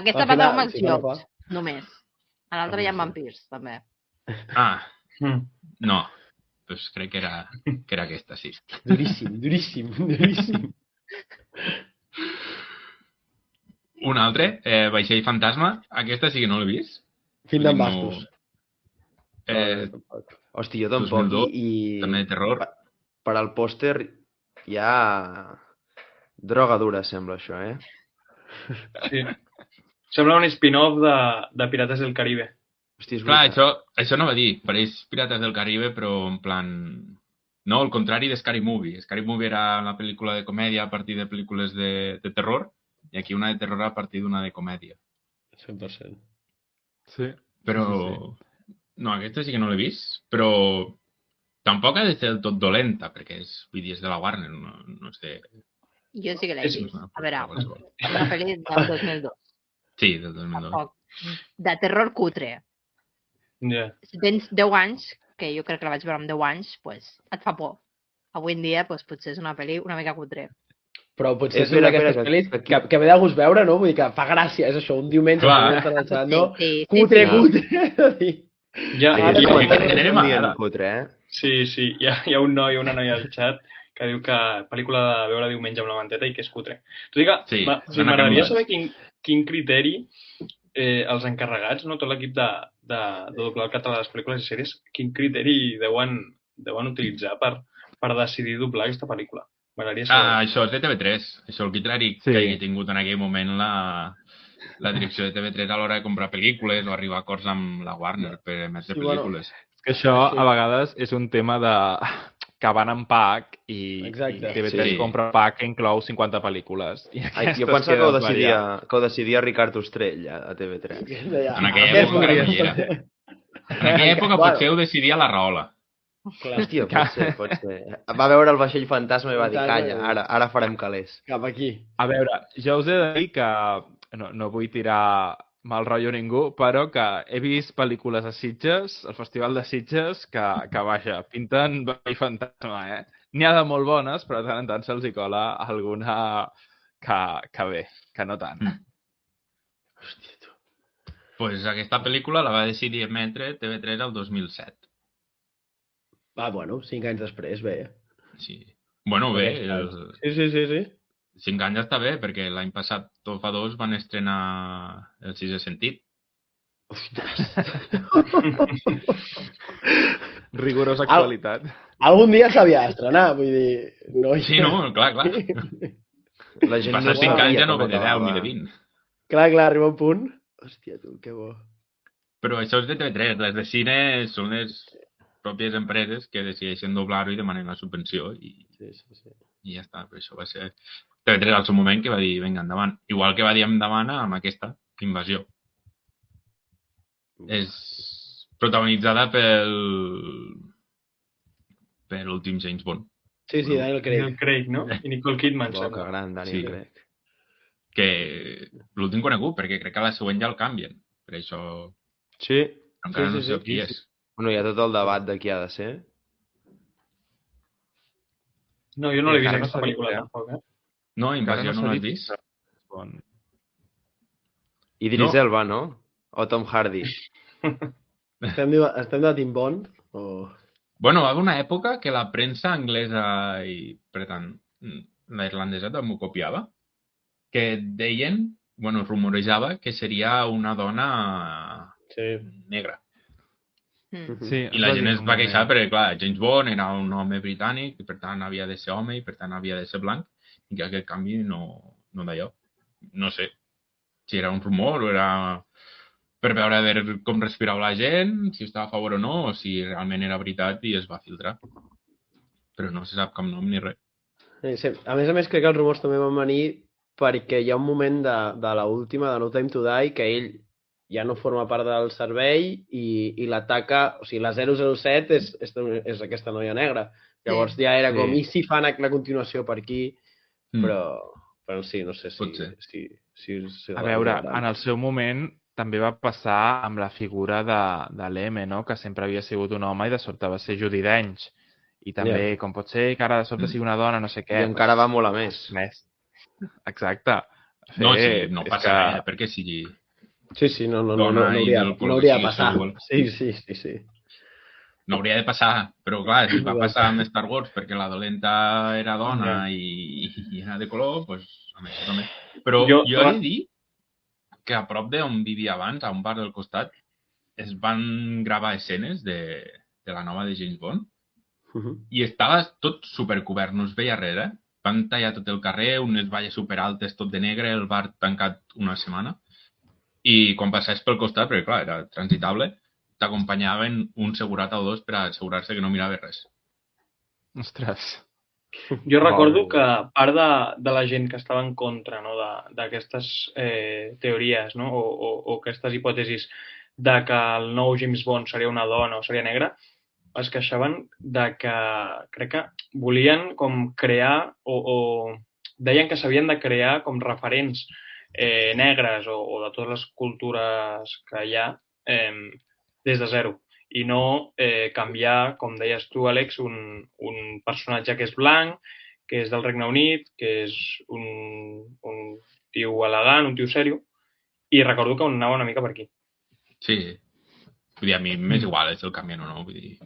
Aquesta va amb els llops, només. A l'altra hi ha vampirs, també. No. Doncs crec que era aquesta, sí. Duríssim. Un altre, Vaixell Fantasma. Aquesta sí que no l'he vist. Fill d'en Bastos. Hòstia, jo tampoc. 2002, I també de terror. Per al pòster hi ha droga dura, sembla això, Sí. Sembla un spin-off de Pirates del Caribe. Hòstia, és Clar, veritat. això no va dir. Pareix Pirates del Caribe, però en plan... No, el contrari de Scary Movie. Scary Movie era una pel·lícula de comèdia a partir de pel·lícules de terror, i aquí una de terror a partir d'una de comèdia. 100%. Sí. Però... Sí. No, aquesta sí que no l'he vist, però tampoc ha de ser del tot dolenta, perquè és de la Warner, no sé. Jo sí que l'he vist. A veure, qualsevol. una pel·li del 2002. Sí, del 2002. Tampoc. De terror cutre. Si tens 10 anys, que jo crec que la vaig veure amb 10 anys, doncs et fa por. Avui en dia potser és una pel·li una mica cutre. Però potser és una d'aquestes pel·lis que ve de gust veure, no? Vull dir que fa gràcia, és això, un diumenge cutre. Ja, Sí, hi ha un noi o una noia al xat que diu que pel·lícula de veure diumenge amb la manteta i que és cutre. Tot i que m'agradaria saber quin criteri els encarregats, no, tot l'equip de doblar el català de les pel·lícules i sèries, quin criteri deuen utilitzar per decidir doblar aquesta pel·lícula. M'agradaria saber. Això és de TV3. Això el criteri que hagi tingut en aquell moment la direcció de TV3 a l'hora de comprar pel·lícules o arribar a acords amb la Warner per emetre pel·lícules. És que això a vegades és un tema de que van en pack i TV3 compra pack que inclou 50 pel·lícules. Jo pensava que ho decidia Ricard Ostrell a TV3. En aquella època no hi era. En aquella època potser ho decidia la Rahola. Hòstia, pot ser. Va veure el Vaixell Fantasma i va dir, calla, ara farem calés. Cap aquí. A veure, jo us he de dir que no vull tirar mal rotllo a ningú, però que he vist pel·lícules a Sitges, al Festival de Sitges, que vaja, pinten Vaixell Fantasma, N'hi ha de molt bones, però de tant en tant se'ls hi cola alguna que bé, que no tant. Hòstia, tu. Pues aquesta pel·lícula la va decidir emetre TV3 el 2007. Bueno, 5 anys després, bé. Sí. Bueno, bé. Sí. 5 anys està bé, perquè l'any passat, tot fa 2, van estrenar El sisè sentit. Ostres! Rigorosa actualitat. Algun dia s'havia d'estrenar, vull dir... Sí, no, clar. La gent passat 5 anys ja no ve de 10 ni de 20. Clar, arriba un punt. Hòstia, tu, que bo. Però això és de TV3, les de cine són les pròpies empreses que decideixen doblar-ho i demanen la subvenció i ja està. Per això va ser TV3 al seu moment que va dir vinga, endavant. Igual que va dir endavant amb aquesta, Invasió. És protagonitzada per l'últim James Bond. Sí, Daniel Craig. Daniel Craig, no? I Nicole Kidman. Que gran, Daniel Craig. Que l'últim conegut, perquè crec que la següent ja el canvien. Per això... Sí. Encara no sé qui és. Bueno, hi ha tot el debat de qui ha de ser. No, jo no l'he vist aquesta pel·lícula tampoc, No, Invasió no l'has vist? Idris Elba, no? O Tom Hardy. Estem de Tim Bond? Bueno, va haver una època que la premsa anglesa i, per tant, la irlandesa també ho copiava, que deien, bueno, rumorejava que seria una dona negra. Sí, I la gent es va queixar perquè, clar, James Bond era un home britànic i per tant havia de ser home i per tant havia de ser blanc i que aquest canvi no d'allò. No sé si era un rumor o era per veure com respirava la gent, si estava a favor o no, o si realment era veritat i es va filtrar. però no se sap cap nom ni res. Sí. A més, crec que els rumors també van venir perquè hi ha un moment de l'última, de No Time to Die, que ell ja no forma part del servei i l'ataca, o sigui, la 007 és aquesta noia negra. Llavors ja era com, i si fan la continuació per aquí, però sí, no sé si a veure, en el seu moment també va passar amb la figura de l'M, no? Que sempre havia sigut un home i de sobte va ser Judi Dench. I també, com pot ser que ara de sobte sigui una dona, no sé què. I encara va molar més. Exacte. No, sí, no passa res, perquè sigui... Sí, no hauria de passar. Sí. No hauria de passar, però clar, si va passar amb Star Wars perquè la dolenta era dona i era de color, doncs amb això també. Però jo he de dir que a prop d'on vivia abans, a un bar del costat, es van gravar escenes de la nova de James Bond i estava tot supercobert, no es veia res, eh? Van tallar tot el carrer, unes valles superaltes, tot de negre, el bar tancat una setmana. I quan passaves pel costat, perquè clar, era transitable, t'acompanyaven un segurata o dos per assegurar-se que no mirava res. Ostres. Jo recordo que part de la gent que estava en contra, no, d'aquestes teories, no, o aquestes hipòtesis de que el nou James Bond seria una dona o seria negra, es queixaven de que, crec que volien com crear o deien que s'havien de crear com referents negres o de totes les cultures que hi ha des de zero i no canviar, com deies tu, Àlex, un personatge que és blanc, que és del Regne Unit, que és un tio elegant, un tio sèrio, i recordo que anava una mica per aquí. Sí, vull dir, a mi m'és igual si el canvien o no, vull dir...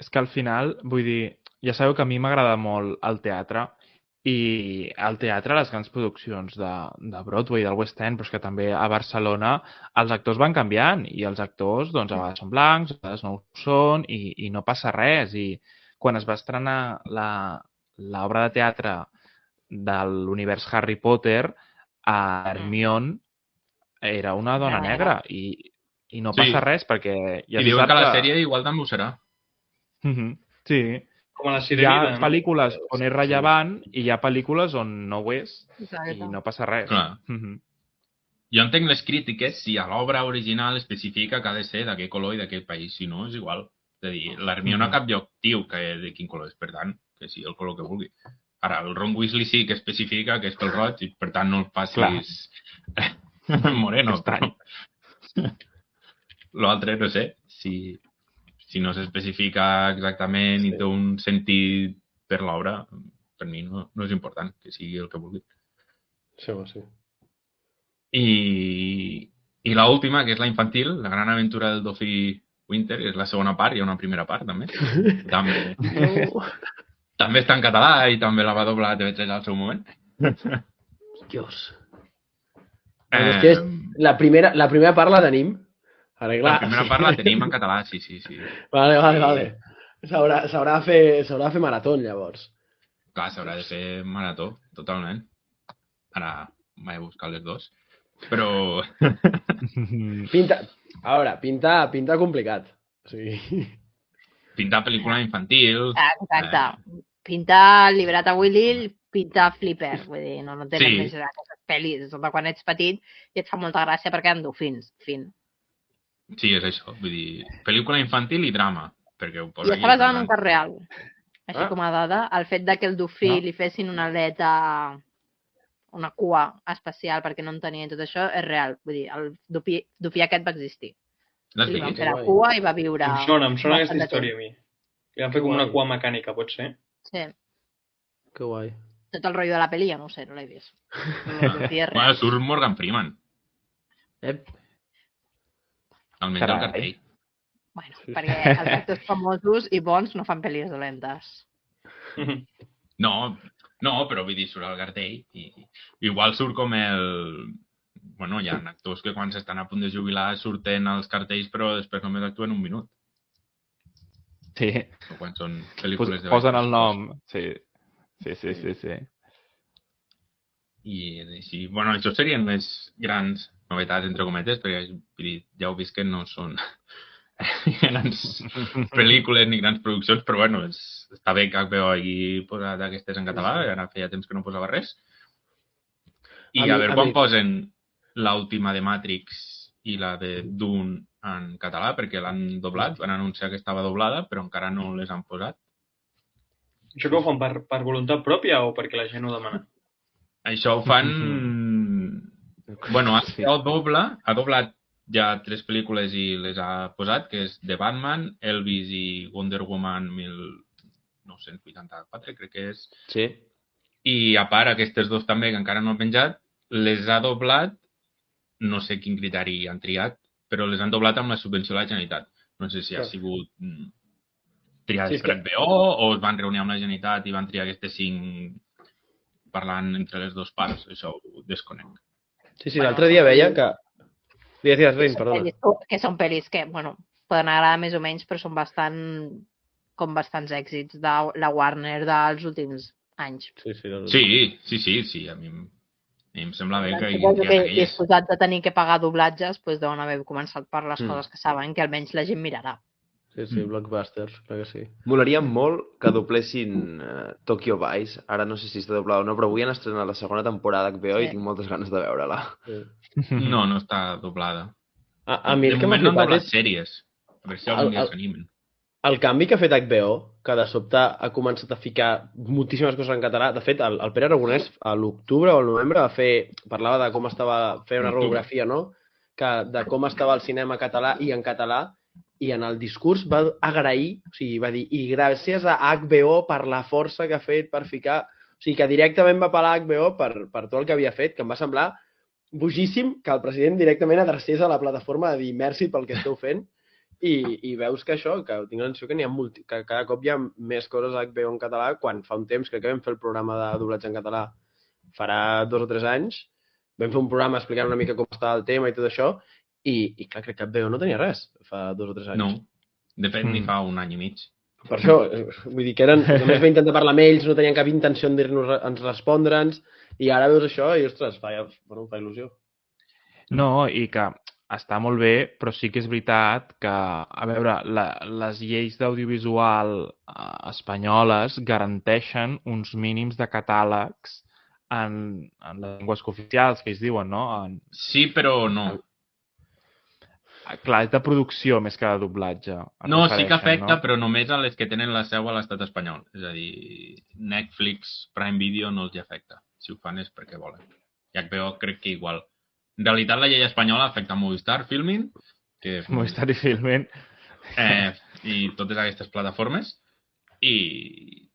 És que al final, vull dir, ja sabeu que a mi m'agrada molt el teatre i al teatre, les grans produccions de Broadway, del West End, però és que també a Barcelona els actors van canviant i els actors doncs a vegades són blancs, a vegades no ho són i no passa res. I quan es va estrenar l'obra de teatre de l'univers Harry Potter, Hermione era una dona negra i no passa res perquè... I diuen que la sèrie igual també ho serà. Sí. Com a la Hi Sirenida, ha pel·lícules on és rellevant i hi ha pel·lícules on no ho és i no passa res. Clar. Jo entenc les crítiques si a l'obra original especifica que ha de ser d'aquest color i d'aquest país. Si no, és igual. És a dir, l'Hermione a cap lloc diu que de quin color és, per tant, que sigui el color que vulgui. Ara, el Ron Weasley sí que especifica que és pel roig i, per tant, no el facis moreno. L'altre, no sé, si no s'especifica exactament i té un sentit per l'obra, per mi no és important que sigui el que vulgui. Sí. I l'última, que és la infantil, la gran aventura del Dofí Winter, és la segona part, hi ha una primera part també. També està en català i també la va doblar a TV3 al seu moment. Dios. La primera part la tenim. Ara, clar. La primera part la tenim en català, sí. Vale. S'haurà de fer marató, llavors. Clar, s'haurà de fer marató, totalment. Ara vaig a buscar les dos. Però... Pinta complicat. O sigui... Pintar pel·lícula infantil... Exacte. Pintar Liberata Willy, pintar Flipper. Vull dir, no tenen més aquestes pel·lis. De quan ets petit i et fa molta gràcia perquè eren dofins. Fin. Sí, és això. Vull dir, pel·lícula infantil i drama. Perquè ho posa I està basada en un cas real. Així com a dada, el fet que el dofí li fessin una aleta, una cua especial perquè no en tenia tot això, és real. Vull dir, el dofí aquest va existir. Li van fer la cua i va viure... Em sona aquesta història a mi. Li van fer com una cua mecànica, pot ser? Sí. Que guai. Tot el rotllo de la pel·li, no ho sé, no l'he vist. Bueno, surt Morgan Freeman. Almenys el cartell. Bueno, perquè els actors famosos i bons no fan pel·lis dolentes. No, però vull dir, surt el cartell i igual surt com el... Bueno, hi ha actors que quan s'estan a punt de jubilar surten als cartells però després només actuen un minut. Sí. O quan són pel·lícules de... Posen el nom, sí. I així, bueno, això serien les grans novetats, entre cometes, perquè ja heu vist que no són grans pel·lícules ni grans produccions, però bueno, està bé que HBO hagi posat aquestes en català, i ara feia temps que no posava res. I a veure quan posen l'última de Matrix i la de Dune en català, perquè l'han doblat, van anunciar que estava doblada, però encara no les han posat. Això que ho fan per voluntat pròpia o perquè la gent ho demana? Això ho fan... Bueno, ha doblat ja 3 pel·lícules i les ha posat, que és The Batman, Elvis i Wonder Woman 1984, crec que és. Sí. I a part, aquestes dos també, que encara no han penjat, les ha doblat, no sé quin criteri han triat, però les han doblat amb la subvenció de la Generalitat. No sé si ha sigut triades per HBO o es van reunir amb la Generalitat i van triar aquestes 5 parlant entre les dues parts. Això ho desconec. Sí, l'altre dia veia que... Digues, Rein, perdona. Que són pel·lis que, bueno, poden agradar més o menys, però són bastants èxits de la Warner dels últims anys. Sí. A mi em sembla bé que... I disposats de tenir que pagar doblatges, doncs deuen haver començat per les coses que saben que almenys la gent mirarà. Sí, blockbusters, crec que sí. Molaria molt que doblessin Tokyo Vice. Ara no sé si està doblada o no, però avui han estrenat la segona temporada d'HBO i tinc moltes ganes de veure-la. No està doblada. A mi el que m'ha flipat no han doblat és... sèries. A veure si algun dia s'animen. El canvi que ha fet HBO, que de sobte ha començat a ficar moltíssimes coses en català. De fet, el Pere Aragonès, a l'octubre o al novembre, parlava de com estava... Feia una radiografia, no? De com estava el cinema català i en català, i en el discurs va agrair, o sigui, va dir, i gràcies a HBO per la força que ha fet per ficar... O sigui, que directament va apel·lar a HBO per tot el que havia fet, que em va semblar bojíssim que el president directament adrecés a la plataforma de dir merci pel que esteu fent, i veus que això, que tinc la sensació que que cada cop hi ha més coses a HBO en català, quan fa un temps, crec que vam fer el programa de doblatge en català farà 2 o 3 anys, vam fer un programa explicant una mica com estava el tema i tot això, i clar, crec que HBO no tenia res fa 2 o 3 anys. No, de fet ni fa un any i mig. Per això, vull dir que només vam intentar parlar amb ells, no tenien cap intenció en dir-nos respondre'ns, i ara veus això i, ostres, fa il·lusió. No, i que està molt bé, però sí que és veritat que, a veure, les lleis d'audiovisual espanyoles garanteixen uns mínims de catàlegs en les llengües oficials, que ells diuen, no? Sí, però no. Clar, és de producció més que de doblatge. No, sí que afecta, no? Però només a les que tenen la seu a l'estat espanyol. És a dir, Netflix, Prime Video no els hi afecta. Si ho fan és perquè volen. I HBO crec que igual. En realitat, la llei espanyola afecta Movistar Filming, que és... Movistar i Filming. I totes aquestes plataformes. I...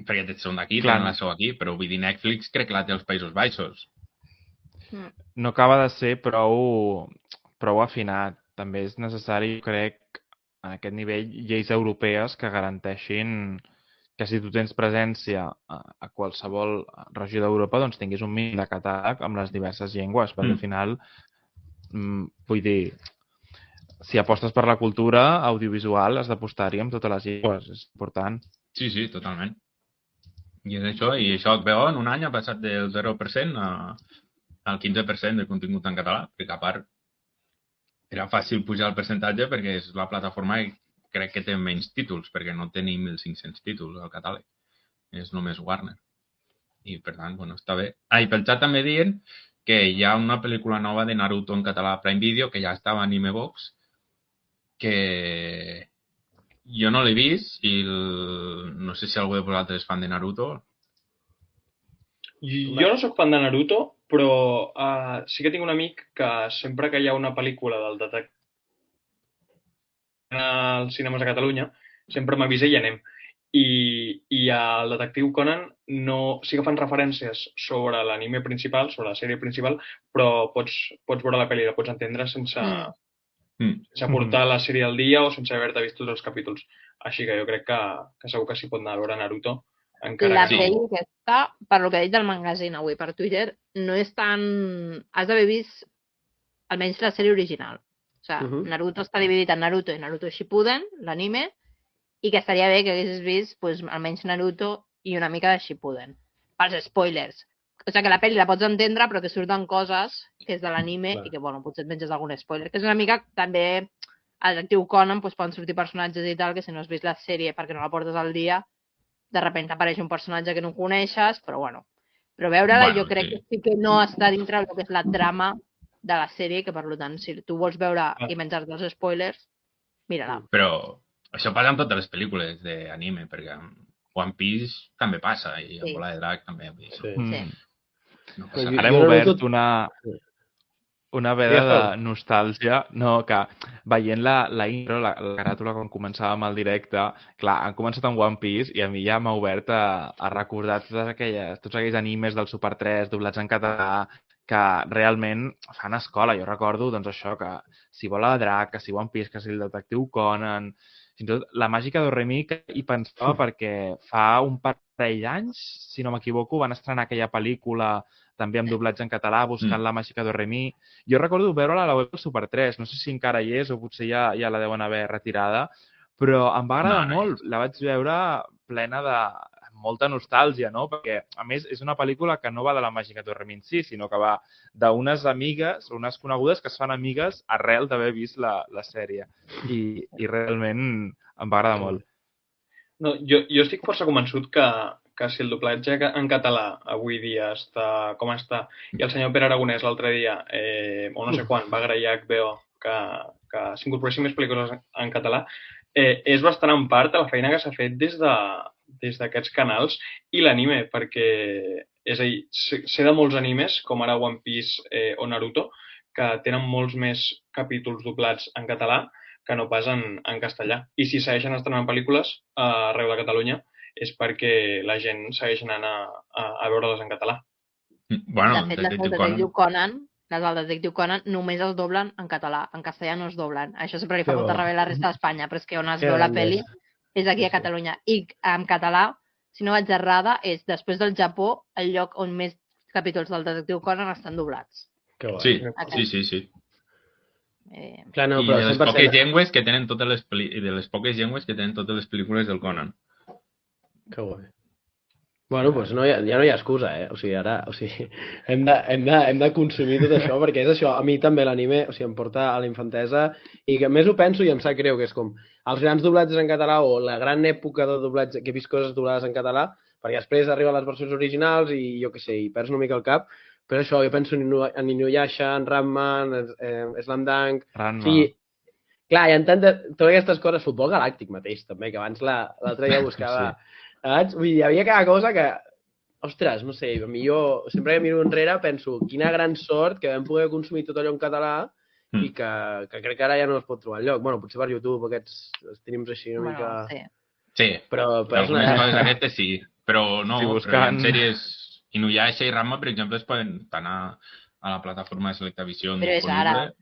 perquè són d'aquí, tenen la seu aquí, però vull dir, Netflix crec que la té als Països Baixos. No acaba de ser prou afinat. També és necessari, crec, a aquest nivell, lleis europees que garanteixin que si tu tens presència a qualsevol regió d'Europa, doncs tinguis un mínim de catàleg amb les diverses llengües, perquè al final, vull dir, si apostes per la cultura audiovisual has d'apostar-hi amb totes les llengües, és important. Sí, totalment. I és això, i això HBO en un any ha passat del 0% al 15% de contingut en català, perquè a part era fàcil pujar el percentatge perquè és la plataforma que crec que té menys títols, perquè no té ni 1.500 títols al catàleg. És només Warner. I, per tant, bueno, està bé. I pel xat també dient que hi ha una pel·lícula nova de Naruto en català a Prime Video, que ja estava a Animebox, que jo no l'he vist i no sé si algú de vosaltres és fan de Naruto. Jo no sóc fan de Naruto, però sí que tinc un amic que sempre que hi ha una pel·lícula del detectiu als cinemes a Catalunya, sempre m'avisa i anem. I al detectiu Conan sí que fan referències sobre l'anime principal, sobre la sèrie principal, però pots veure la pel·li, la pots entendre sense portar la sèrie al dia o sense haver-te vist tots els capítols. Així que jo crec que segur que s'hi pot anar a veure Naruto. I la pel·li aquesta, per lo que ha dit del magazine avui per Twitter, no és tan... Has d'haver vist almenys la sèrie original. O sigui, Naruto està dividit en Naruto i Naruto Shippuden, l'anime, i que estaria bé que haguessis vist pues, almenys Naruto i una mica de Shippuden. Pels spoilers. O sigui que la pel·li la pots entendre, però que surten coses que és de l'anime i que, bueno, potser et menges algun spoiler. Que és una mica també al Detectiu Conan doncs, poden sortir personatges i tal, que si no has vist la sèrie perquè no la portes al dia, de repente apareix un personatge que no coneixes, però bueno. Però veure-la jo crec que sí que no està dintre del que és la trama de la sèrie, que per tant, si tu vols veure i menjar-te els spoilers, mira-la. Però això passa amb totes les pel·lícules d'anime, perquè One Piece també passa, i amb Bola de Drac també. Sí. No passa Ara hem obert una veda de nostàlgia, no, que veient la intro, la caràtula quan començàvem el directe, clar, han començat amb One Piece i a mi ja m'ha obert a recordar tots aquells animes del Super 3 doblats en català que realment fan escola. Jo recordo, doncs això, que si Bola de Drac, que si One Piece, que si el Detectiu Conan, fins i tot la màgica d'Oremi, que hi pensava perquè fa un parell d'anys, si no m'equivoco, van estrenar aquella pel·lícula també amb doblatge en català, buscant la màgica d'Oremi. Jo recordo veure-la a la web del Super 3, no sé si encara hi és o potser ja la deuen haver retirada, però em va agradar molt. La vaig veure plena de molta nostàlgia, no? Perquè, a més, és una pel·lícula que no va de la màgica d'Oremi en si, sinó que va d'unes amigues, unes conegudes que es fan amigues arrel d'haver vist la sèrie. I realment em va agradar molt. No, jo estic força convençut que si el doblatge en català avui dia està com està, i el senyor Pere Aragonès l'altre dia, o no sé quan, va agrair a HBO que s'incorporessin més pel·lícules en català, és bastant en part la feina que s'ha fet des d'aquests canals i l'anime, perquè, és a dir, sé de molts animes, com ara One Piece o Naruto, que tenen molts més capítols doblats en català que no pas en castellà. I si segueixen estrenant pel·lícules arreu de Catalunya és perquè la gent segueix anant a veure-les en català. Bueno, de fet, les del Detectiu Conan només es doblen en català, en castellà no es doblen. Això sempre li fa molta ràbia a la resta d'Espanya, però és que on es veu la pel·li és aquí a Catalunya. I en català, si no vaig errada, és després del Japó el lloc on més capítols del Detectiu Conan estan doblats. Sí. Clar, no, I de les poques llengües que tenen totes les pel·lícules del Conan. Que guai. Bueno, doncs ja no hi ha excusa, O sigui, ara hem de consumir tot això, perquè és això, a mi també l'anime em porta a la infantesa i que més ho penso i em sap greu, que és com els grans doblatges en català o la gran època de doblatge, que he vist coses doblades en català, perquè després arriben les versions originals i jo què sé, i perds una mica el cap, però això, jo penso en Inuyasha, en Ranma, en Slam Dunk... Sí, clar, hi ha totes aquestes coses, Futbol Galàctic mateix, també, que abans l'altre dia buscava... Vull dir, hi havia cada cosa que... Ostres, no sé, a mi jo sempre que miro enrere penso quina gran sort que vam poder consumir tot allò en català i que crec que ara ja no es pot trobar enlloc. Bueno, potser per YouTube aquests streams així una mica... Sí, però algunes coses aquestes sí, però no, però en sèries Inuyasha i Ranma, per exemple, es poden anar a la plataforma de Selectavisió. Però és ara.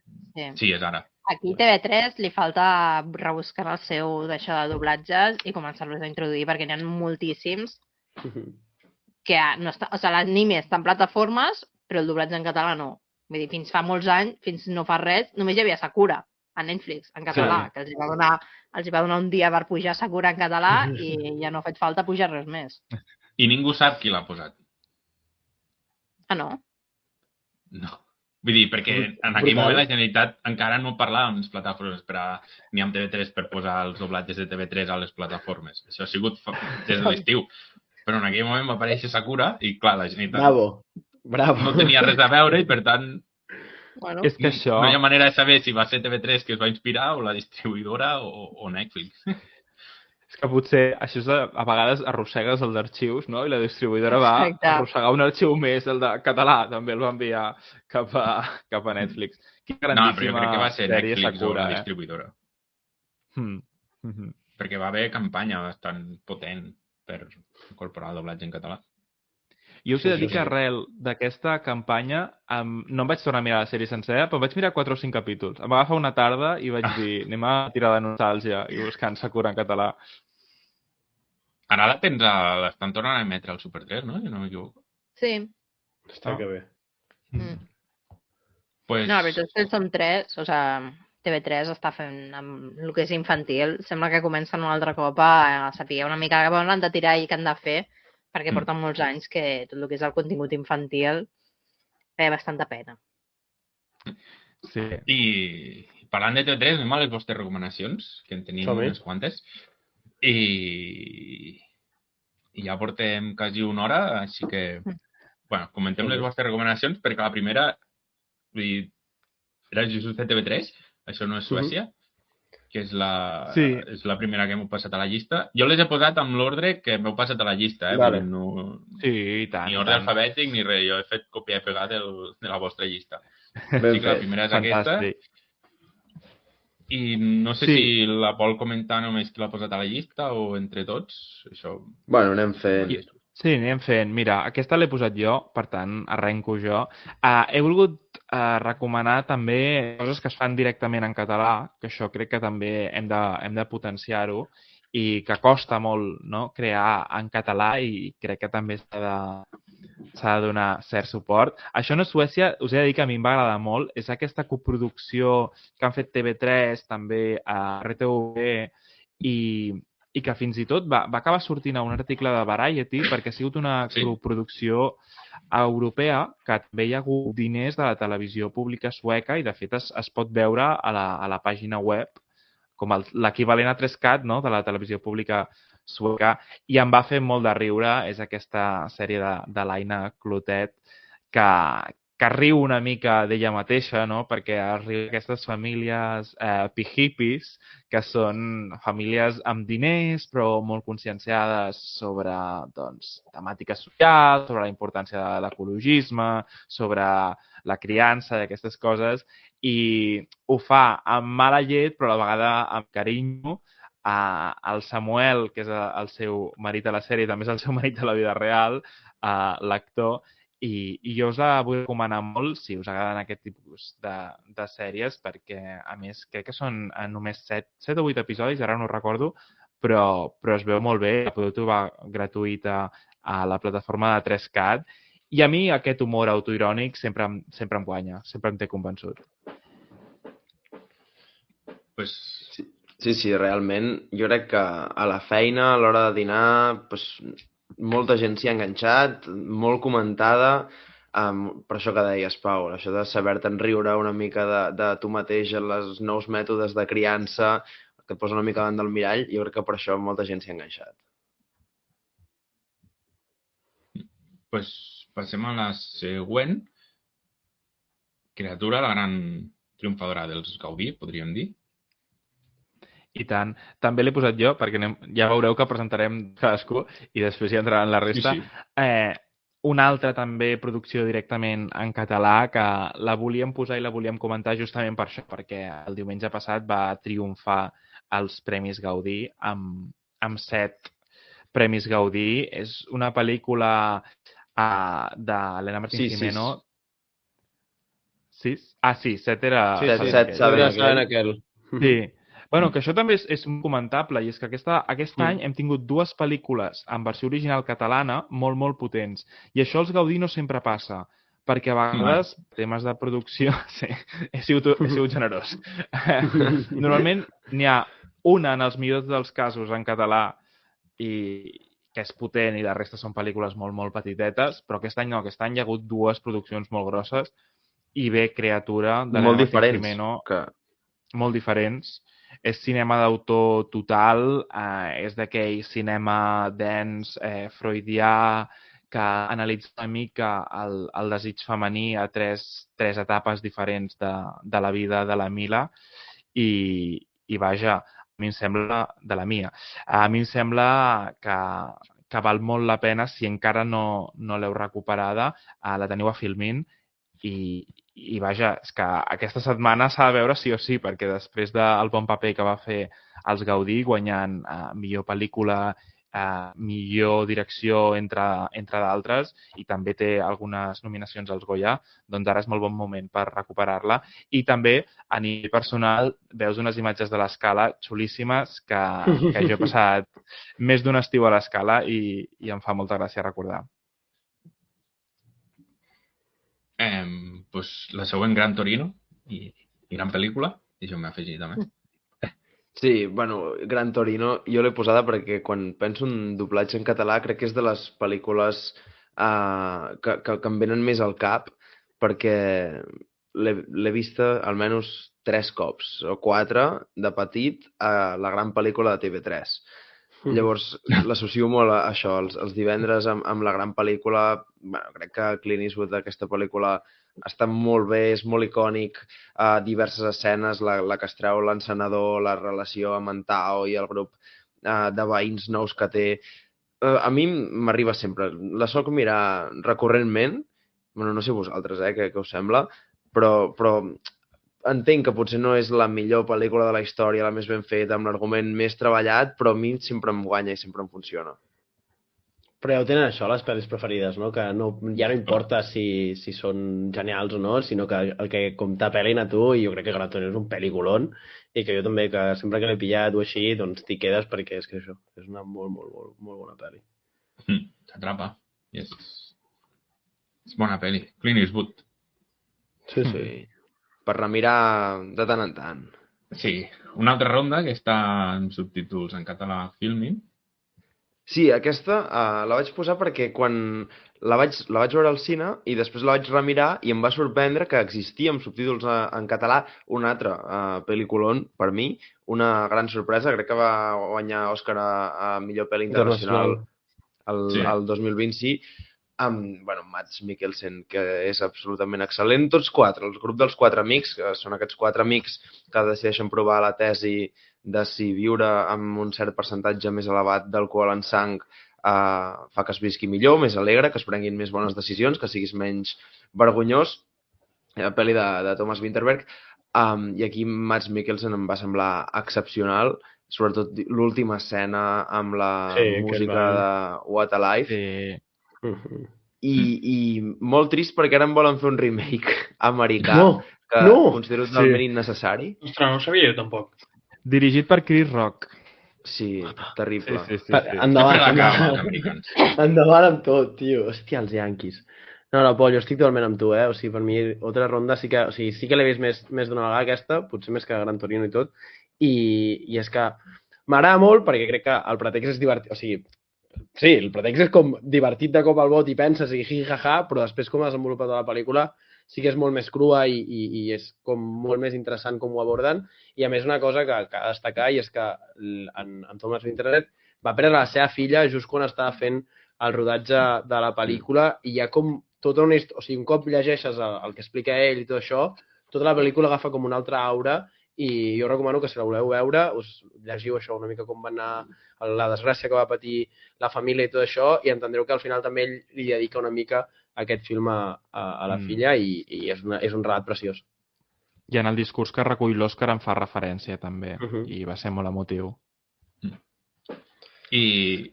Sí, és ara. Aquí TV3 li falta rebuscar el seu d'això de doblatges i començar-los a introduir, perquè n'hi ha moltíssims que no està... O sigui, l'anime està en plataformes, però el doblatge en català no. Vull dir, fins fa molts anys, fins no fa res, només hi havia Sakura a Netflix, en català, que els va donar un dia per pujar Sakura en català i ja no ha fet falta pujar res més. I ningú sap qui l'ha posat. Ah, no? No. Vull dir, perquè en aquell moment la Generalitat encara no parlava amb les plataformes ni amb TV3 per posar els doblatges de TV3 a les plataformes. Això ha sigut des de l'estiu. Però en aquell moment va aparèixer Sakura i, clar, la Generalitat no tenia res a veure i, per tant, és que això... no hi ha manera de saber si va ser TV3 que es va inspirar o la distribuïdora o Netflix. És que potser això a vegades arrossegues el d'arxius, no? I la distribuïdora va arrossegar un arxiu més, el de català, també el va enviar cap a Netflix. Quina grandíssima no, però jo crec que va ser Netflix Sakura, o la distribuïdora. Perquè va haver campanya bastant potent per incorporar el doblatge en català. Jo us he de dir que arrel d'aquesta campanya no em vaig tornar a mirar la sèrie sencera, però vaig mirar 4 o 5 capítols. Em va agafar una tarda i vaig dir, anem a tirar de nostàlgia i buscant Sakura en català. Ara l'estan tornant a emetre al Super 3, no? Si no m'equivoco. Sí. Està que bé. No, la veritat és que som 3, o sigui, TV3 està fent amb el que és infantil. Sembla que comencen un altre cop a saber una mica on han de tirar i què han de fer, perquè porten molts anys que tot el que és el contingut infantil té bastanta pena. Sí. I parlant de TV3, anem a les vostres recomanacions, que en tenim Som-hi. unes quantes. I ja portem quasi una hora, així que, bueno, comentem les vostres recomanacions, perquè la primera, vull dir, era just de TV3, això no és Suècia, que és és la primera que m'heu passat a la llista. Jo les he posat amb l'ordre que m'heu passat a la llista, Vale. No, Sí, i tant. ni ordre alfabètic ni res, jo he fet copiar i pegar de la vostra llista. Ben Així que la fet. primera és aquesta. Fantàstic. I no sé Sí. si la vol comentar només qui l'ha posat a la llista o entre tots. Això... Bueno, anem fent. Sí, anem fent. Mira, aquesta l'he posat jo, per tant, arrenco jo. He volgut recomanar també coses que es fan directament en català, que això crec que també hem de potenciar-ho, i que costa molt, no?, crear en català, i crec que també s'ha de donar cert suport. Això no és Suècia, us he de dir que a mi em va agradar molt. És aquesta coproducció que han fet TV3, també a RTV, i que fins i tot va acabar sortint a un article de Variety perquè ha sigut una coproducció europea, que també hi ha hagut diners de la televisió pública sueca i de fet es pot veure a la pàgina web com l'equivalent a 3CAT, no?, de la televisió pública sueca, i em va fer molt de riure. És aquesta sèrie de l'Aina Clotet que riu una mica d'ella mateixa, no?, perquè riu aquestes famílies pijipis, que són famílies amb diners però molt conscienciades sobre, doncs, temàtiques socials, sobre la importància de l'ecologisme, sobre la criança i aquestes coses, i ho fa amb mala llet però a la vegada amb carinyo. El Samuel, que és el seu marit a la sèrie, també és el seu marit a la vida real, l'actor, i jo us la vull recomanar molt si us agraden aquest tipus de sèries, perquè a més crec que són només 7 o 8 episodis, ara no ho recordo, però es veu molt bé, la podeu trobar gratuïta a la plataforma de 3CAT, i a mi aquest humor autoirònic sempre em guanya, sempre em té convençut. Pues... Sí, realment, jo crec que a la feina, a l'hora de dinar, pues, molta gent s'hi ha enganxat, molt comentada, per això que deies, Pau, això de saber-te'n riure una mica de tu mateix, els nous mètodes de criança, que et posa una mica davant del mirall, jo crec que per això molta gent s'hi ha enganxat. Pues passem a la següent. Criatura, la gran triomfadora dels Gaudí, podríem dir. I tant. També l'he posat jo, perquè ja veureu que presentarem cadascú i després hi entraran la resta. Sí. Una altra també producció directament en català, que la volíem posar i la volíem comentar justament per això, perquè el diumenge passat va triomfar als Premis Gaudí amb 7 Premis Gaudí. És una pel·lícula d'Helena Martín Jimeno. 6? Ah, sí, 7 era... 7 saben aquell. Sí. Bueno, que això també és comentable, i és que aquest any hem tingut 2 pel·lícules en versió original catalana molt, molt potents. I això als Gaudí no sempre passa, perquè a vegades temes de producció... Sí, he sigut generós. Normalment n'hi ha una, en els millors dels casos, en català, i que és potent, i la resta són pel·lícules molt, molt petitetes, però aquest any no, aquest any hi ha hagut 2 produccions molt grosses, i bé, Criatura, de molt diferents, Jimeno, molt diferents. És cinema d'autor total, és d'aquell cinema dens, freudià, que analitza una mica el desig femení a 3 etapes diferents de la vida de la Mila, i vaja, a mi em sembla, de la Mia, a mi em sembla que val molt la pena, si encara no l'heu recuperada, la teniu a Filmin, i vaja, és que aquesta setmana s'ha de veure sí o sí, perquè després del bon paper que va fer els Gaudí, guanyant millor pel·lícula, millor direcció, entre d'altres, i també té algunes nominacions als Goya, doncs ara és molt bon moment per recuperar-la. I també, a nivell personal, veus unes imatges de l'Escala xulíssimes que jo he passat més d'un estiu a l'Escala i em fa molta gràcia recordar. Pues la següent, Gran Torino, i gran pel·lícula, i això m'ha afegit també. Sí, bueno, Gran Torino, jo l'he posada perquè quan penso en doblatge en català crec que és de les pel·lícules que em venen més al cap, perquè l'he vista almenys 3 cops o 4 de petit a la gran pel·lícula de TV3. Llavors, l'associo molt a això, els divendres amb la gran pel·lícula. Bueno, crec que Clint Eastwood d'aquesta pel·lícula està molt bé, és molt icònic, diverses escenes, la que es treu l'encenedor, la relació amb en Tao i el grup de veïns nous que té. A mi m'arriba sempre. La soc mirar recurrentment, bueno, no sé vosaltres, què us sembla, però entenc que potser no és la millor pel·lícula de la història, la més ben feta, amb l'argument més treballat, però a mi sempre em guanya i sempre em funciona. Però ja ho tenen això, les pel·lis preferides, no? Que ja no importa si són genials o no, sinó que el que com t'apel·lin a tu, i jo crec que Gran Torino és un pel·liculón, i que jo també, que sempre que l'he pillat o així, doncs t'hi quedes perquè és que això, és una molt, molt, molt, molt bona pel·li. T'atrapa. És bona pel·li. Clint Eastwood. Sí. Per remirar de tant en tant. Sí. Una altra ronda que està en subtítols en català Filmin. Sí, aquesta la vaig posar perquè quan la vaig veure al cine i després la vaig remirar i em va sorprendre que existia amb subtítols en català un altre pel·lículon, per mi, una gran sorpresa. Crec que va guanyar Òscar a millor pel·li internacional el 2020, sí. Amb Mads Mikkelsen, que és absolutament excel·lent. Tots 4, el grup dels 4 amics, que són aquests 4 amics que decideixen provar la tesi de si viure amb un cert percentatge més elevat d'alcohol en sang fa que es visqui millor, més alegre, que es prenguin més bones decisions, que siguis menys vergonyós. La pel·li de Thomas Vinterberg. I aquí Mads Mikkelsen em va semblar excepcional, sobretot l'última escena amb la música de What a Life. I molt trist perquè ara en volen fer un remake americà que considero totalment innecessari. Ostres, no ho sabia jo tampoc. Dirigit per Chris Rock. Sí, terrible. Sí. Endavant amb tot, tio. Hòstia, els Yankees. No, Pol, jo estic totalment amb tu, O sigui, per mi, altra ronda sí que l'he vist més d'una vegada aquesta, potser més que Gran Torino i tot, i és que m'agrada molt perquè crec que el pretext és divertit, o sigui, sí, el pretext és com divertit de cop al bot i penses i hi-hi-ha-ha, però després com desenvolupa tota la pel·lícula sí que és molt més crua i és com molt més interessant com ho aborden. I a més una cosa que ha de destacar i és que en Thomas Vinterberg va perdre la seva filla just quan estava fent el rodatge de la pel·lícula i hi ha com tota una història, o sigui, un cop llegeixes el que explica ell i tot això, tota la pel·lícula agafa com una altra aura i jo recomano que si la voleu veure us llegiu això una mica com va anar la desgràcia que va patir la família i tot això i entendreu que al final també ell li dedica una mica aquest film a la filla i és un relat preciós. I en el discurs que recull l'Òscar en fa referència també i va ser molt emotiu. I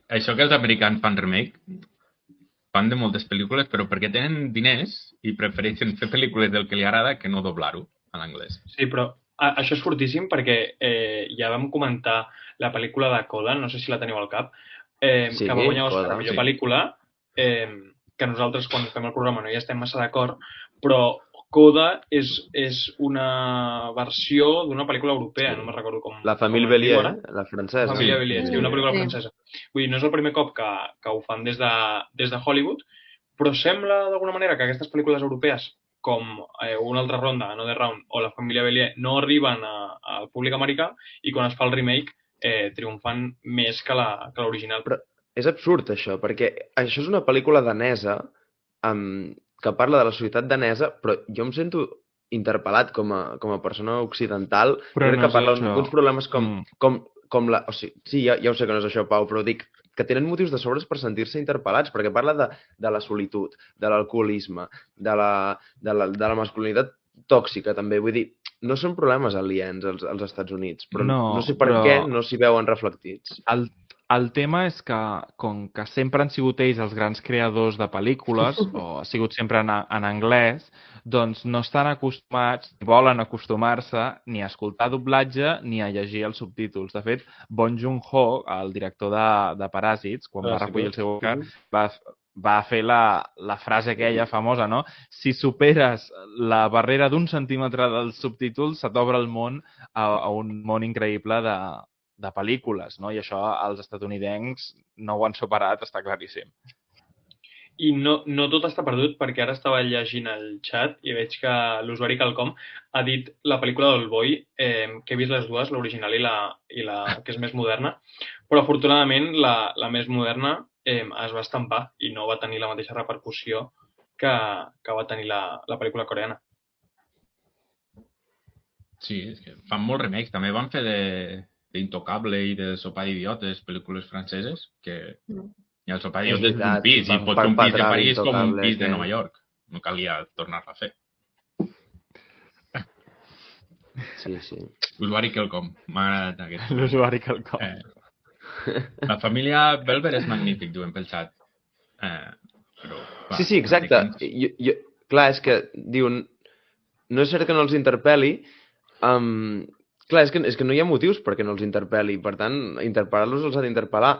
això que els americans fan remake, fan de moltes pel·lícules, però perquè tenen diners i prefereixen fer pel·lícules del que li agrada que no doblar-ho a l'anglès. Sí, però això és fortíssim perquè ja vam comentar la pel·lícula de Coda, no sé si la teniu al cap, que va guanyar Òscar a millor pel·lícula, que nosaltres quan fem el programa no hi estem massa d'acord, però Coda és una versió d'una pel·lícula europea, no me'n recordo com... La Famille Bélier, la francesa. La Famille Bélier, sí, una pel·lícula francesa. Vull dir, no és el primer cop que ho fan des de Hollywood, però sembla d'alguna manera que aquestes pel·lícules europees com una altra ronda, Another Round o La Família Bélier, no arriben al públic americà i quan es fa el remake triomfan més que l'original. Però és absurd això, perquè això és una pel·lícula danesa que parla de la societat danesa, però jo em sento interpel·lat com a persona occidental. Però crec que parla d'uns problemes com la... O sigui, sí, ja ho sé que no és això, Pau, però dic que tenen motius de sobres per sentir-se interpel·lats, perquè parla de la solitud, de l'alcoholisme, de la masculinitat tòxica, també. Vull dir, no són problemes aliens als Estats Units, però no sé per què no s'hi veuen reflectits. El tema és que, com que sempre han sigut ells els grans creadors de pel·lícules, o ha sigut sempre en anglès, doncs no estan acostumats, ni volen acostumar-se ni a escoltar doblatge ni a llegir els subtítols. De fet, Bong Joon-ho, el director de Paràsits, quan va recollir el seu Oscar, va fer la frase aquella famosa, no? Si superes la barrera d'1 centímetre dels subtítols, se t'obre el món a un món increïble de pel·lícules, no? I això els estatunidencs no ho han superat, està claríssim. I no tot està perdut, perquè ara estava llegint el xat i veig que l'usuari Calcom ha dit la pel·lícula d'Oldboy, que he vist les dues, l'original i la que és més moderna, però afortunadament la més moderna es va estampar i no va tenir la mateixa repercussió que va tenir la pel·lícula coreana. Sí, és que fan molts remakes. També van fer d'Intocable i de Sopar d'idiotes, pel·lícules franceses, que i el sopar d'idiotes és un pis, i pot ser un pis de París com un pis de Nova York. No calia tornar-la a fer. Sí, sí. Usuari Quelcom. M'ha agradat aquest. L'usuari Quelcom. La família Belver és magnífic, diuen pel xat. Però, clar, Sí, exacte. Clar, és que diuen... No és cert que no els interpel·li. Clar, és que no hi ha motius perquè no els interpel·li. Per tant, interpel·lar-los els ha d'interpel·lar.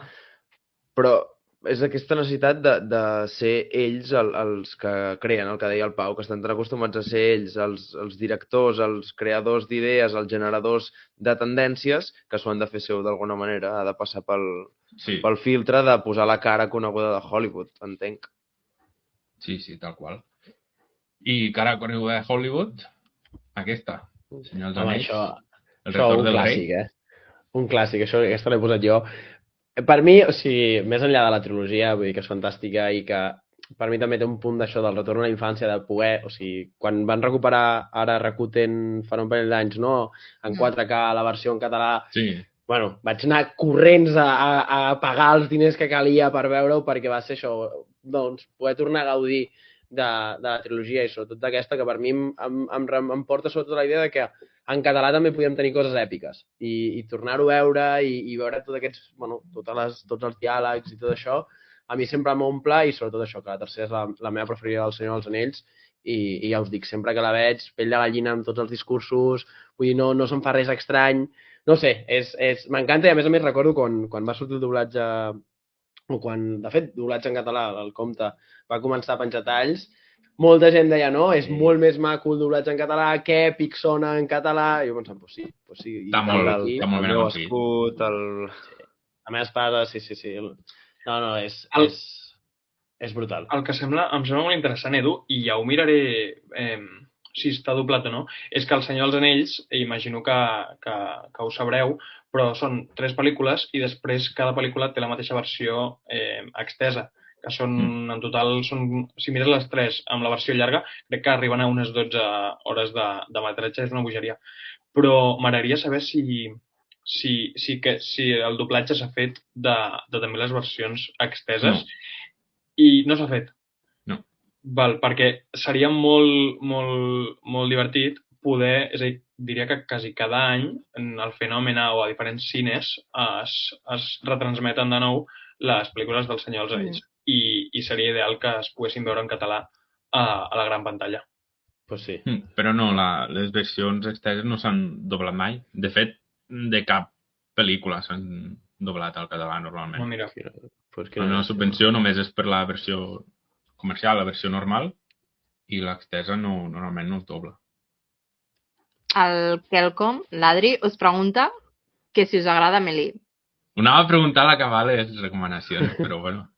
Però és aquesta necessitat de ser ells els que creen, el que deia el Pau, que estan tan acostumats a ser ells, els directors, els creadors d'idees, els generadors de tendències, que s'ho han de fer seu d'alguna manera, ha de passar pel filtre de posar la cara coneguda de Hollywood, entenc. Sí, tal qual. I cara coneguda de Hollywood, aquesta, Senyor dels Anells, El retorn del rei. Un clàssic, aquesta l'he posat jo. Per mi, o sigui, més enllà de la trilogia, vull dir que és fantàstica i que per mi també té un punt d'això del retorn a la infància, de poder, o sigui, quan van recuperar ara Rakuten fa un parell d'anys, no? En 4K, la versió en català, bueno, vaig anar corrents a pagar els diners que calia per veure-ho perquè va ser això, doncs, poder tornar a gaudir de la trilogia i sobretot d'aquesta, que per mi em porta sobretot la idea de que en català també podíem tenir coses èpiques i tornar-ho a veure i veure tots aquests, bueno, tots els diàlegs i tot això, a mi sempre m'omple i sobretot això, que la tercera és la meva preferida del Senyor dels Anells i ja us dic, sempre que la veig, pell de gallina amb tots els discursos, vull dir, no se'm fa res estrany, no sé, m'encanta i a més recordo quan va sortir el doblatge, o quan, de fet, doblatge en català, el Comte va començar a penjar talls, molta gent deia, no, és molt més maco el doblatge en català, que èpic sona en català, i jo pensant, pues sí. Està molt ben aconseguit. La meva espada, sí. No, és brutal. El que em sembla molt interessant, Edu, i ja ho miraré si està doblat o no, és que El Senyor dels Anells, imagino que ho sabreu, però són 3 pel·lícules i després cada pel·lícula té la mateixa versió extesa, que en total, si mires les 3 amb la versió llarga, crec que arriben a unes 12 hores de metratge, és una bogeria. Però m'agradaria saber si el doblatge s'ha fet de també les versions exteses i no s'ha fet. No. Perquè seria molt divertit poder, és a dir, diria que quasi cada any al Fenòmena o a diferents cines es retransmeten de nou les pel·lícules del Senyor dels Anells i seria ideal que es poguessin veure en català a la gran pantalla. Pues sí. Però no, les versions externes no s'han doblat mai. De fet, de cap pel·lícula s'han doblat al català normalment. No, mira. La subvenció només és per la versió comercial, la versió normal, i l'extesa normalment no es dobla. El Quelcom, l'Adri, us pregunta que si us agrada Amélie. Ho anava a preguntar a l'acabar les recomanacions, però bueno.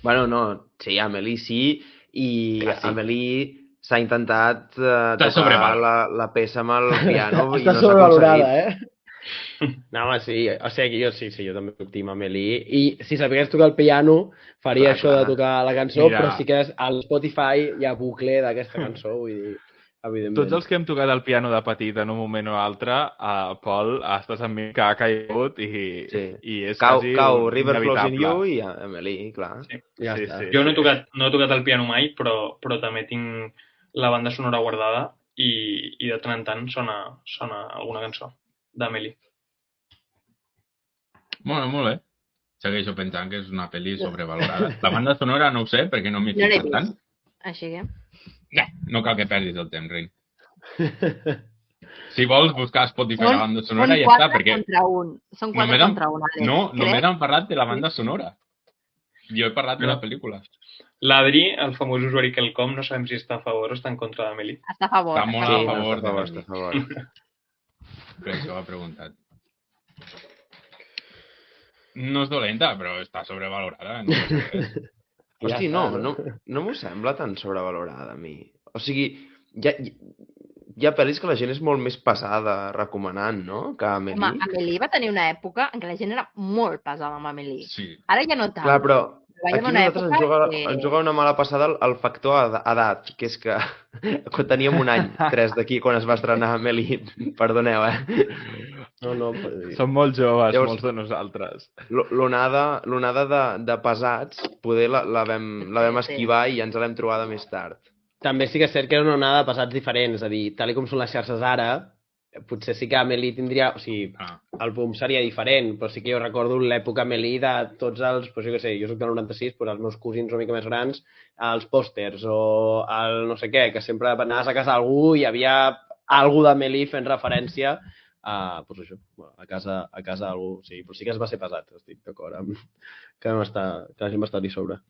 Bueno, no, sí, Amélie sí, i Amélie s'ha intentat tocar la peça amb el piano i no s'ha aconseguit. No, home, sí, o sigui, jo també soc team Amélie, i si sapigués tocar el piano faria això de tocar la cançó, però sí que al Spotify hi ha bucle d'aquesta cançó, vull dir, evidentment. Tots els que hem tocat el piano de petit en un moment o altre, Pol, estàs amb mi que ha caigut i és quasi Cau River Flows in You i Amélie, clar. Sí. Jo no he tocat el piano mai, però també tinc la banda sonora guardada i de tant en tant sona alguna cançó d'Amélie. Molt bé. Segueixo pensant que és una pel·li sobrevalorada. La banda sonora no ho sé, perquè no m'hi he fixat tant. Així que... No cal que perdis el temps, Rein. Si vols buscar a Spotify la banda sonora, ja està, perquè... Són 4 contra 1. No, només han parlat de la banda sonora. Jo he parlat de la pel·lícula. L'Adri, el famós usuari Quelcom, no sabem si està a favor o està en contra d'Amélie. Està a favor. Està molt a favor Està a favor. Per això ho ha preguntat. No és dolenta, però està sobrevalorada. No Hosti, no m'ho sembla tan sobrevalorada a mi. O sigui, hi ha pel·lis que la gent és molt més pesada recomanant, no? Que Home, Amélie. Amélie va tenir una època en què la gent era molt pesada amb Amélie. Sí. Ara ja no tant. Clar, però Hi aquí ha una nosaltres època ens juga una mala passada el factor edat, que és que quan teníem un any, 3 d'aquí, quan es va estrenar Amélie, perdoneu, No, Som molt joves, Llavors- molts de nosaltres. l'onada de pesats, poder la vam esquivar i ja ens l'hem trobada més tard. també sí que és cert que era una onada de passats diferents, és a dir, tal com són les xarxes ara, potser sí que Amélie tindria... O sigui, el boom seria diferent, però sí que jo recordo l'època Amélie de tots els... Doncs jo què sé, jo soc del 96, però els meus cosins una mica més grans, els pòsters o el no sé què, que sempre anaves a casa d'algú i hi havia algú d'Amélie fent referència a, doncs això, a casa d'algú. Sí, però sí que es va ser pesat, estic d'acord amb que la gent va estar-hi sobre.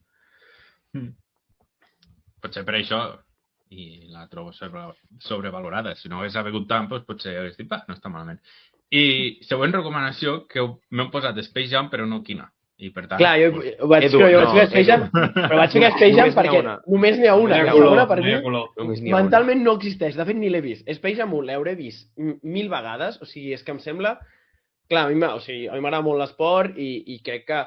Potser per això, i la trobo sobrevalorada. Si no hagués hagut tant, doncs potser hagués dit, no està malament. I següent recomanació, que m'heu posat Space Jam, però no quina. I per tant... Clar, jo vaig ficar Space Jam, però vaig ficar Space Jam perquè només n'hi ha una. La segona, per mi, mentalment no existeix. De fet, ni l'he vist. Space Jam 1 l'hauré vist 1000 vegades. O sigui, és que em sembla... Clar, a mi m'agrada molt l'esport i crec que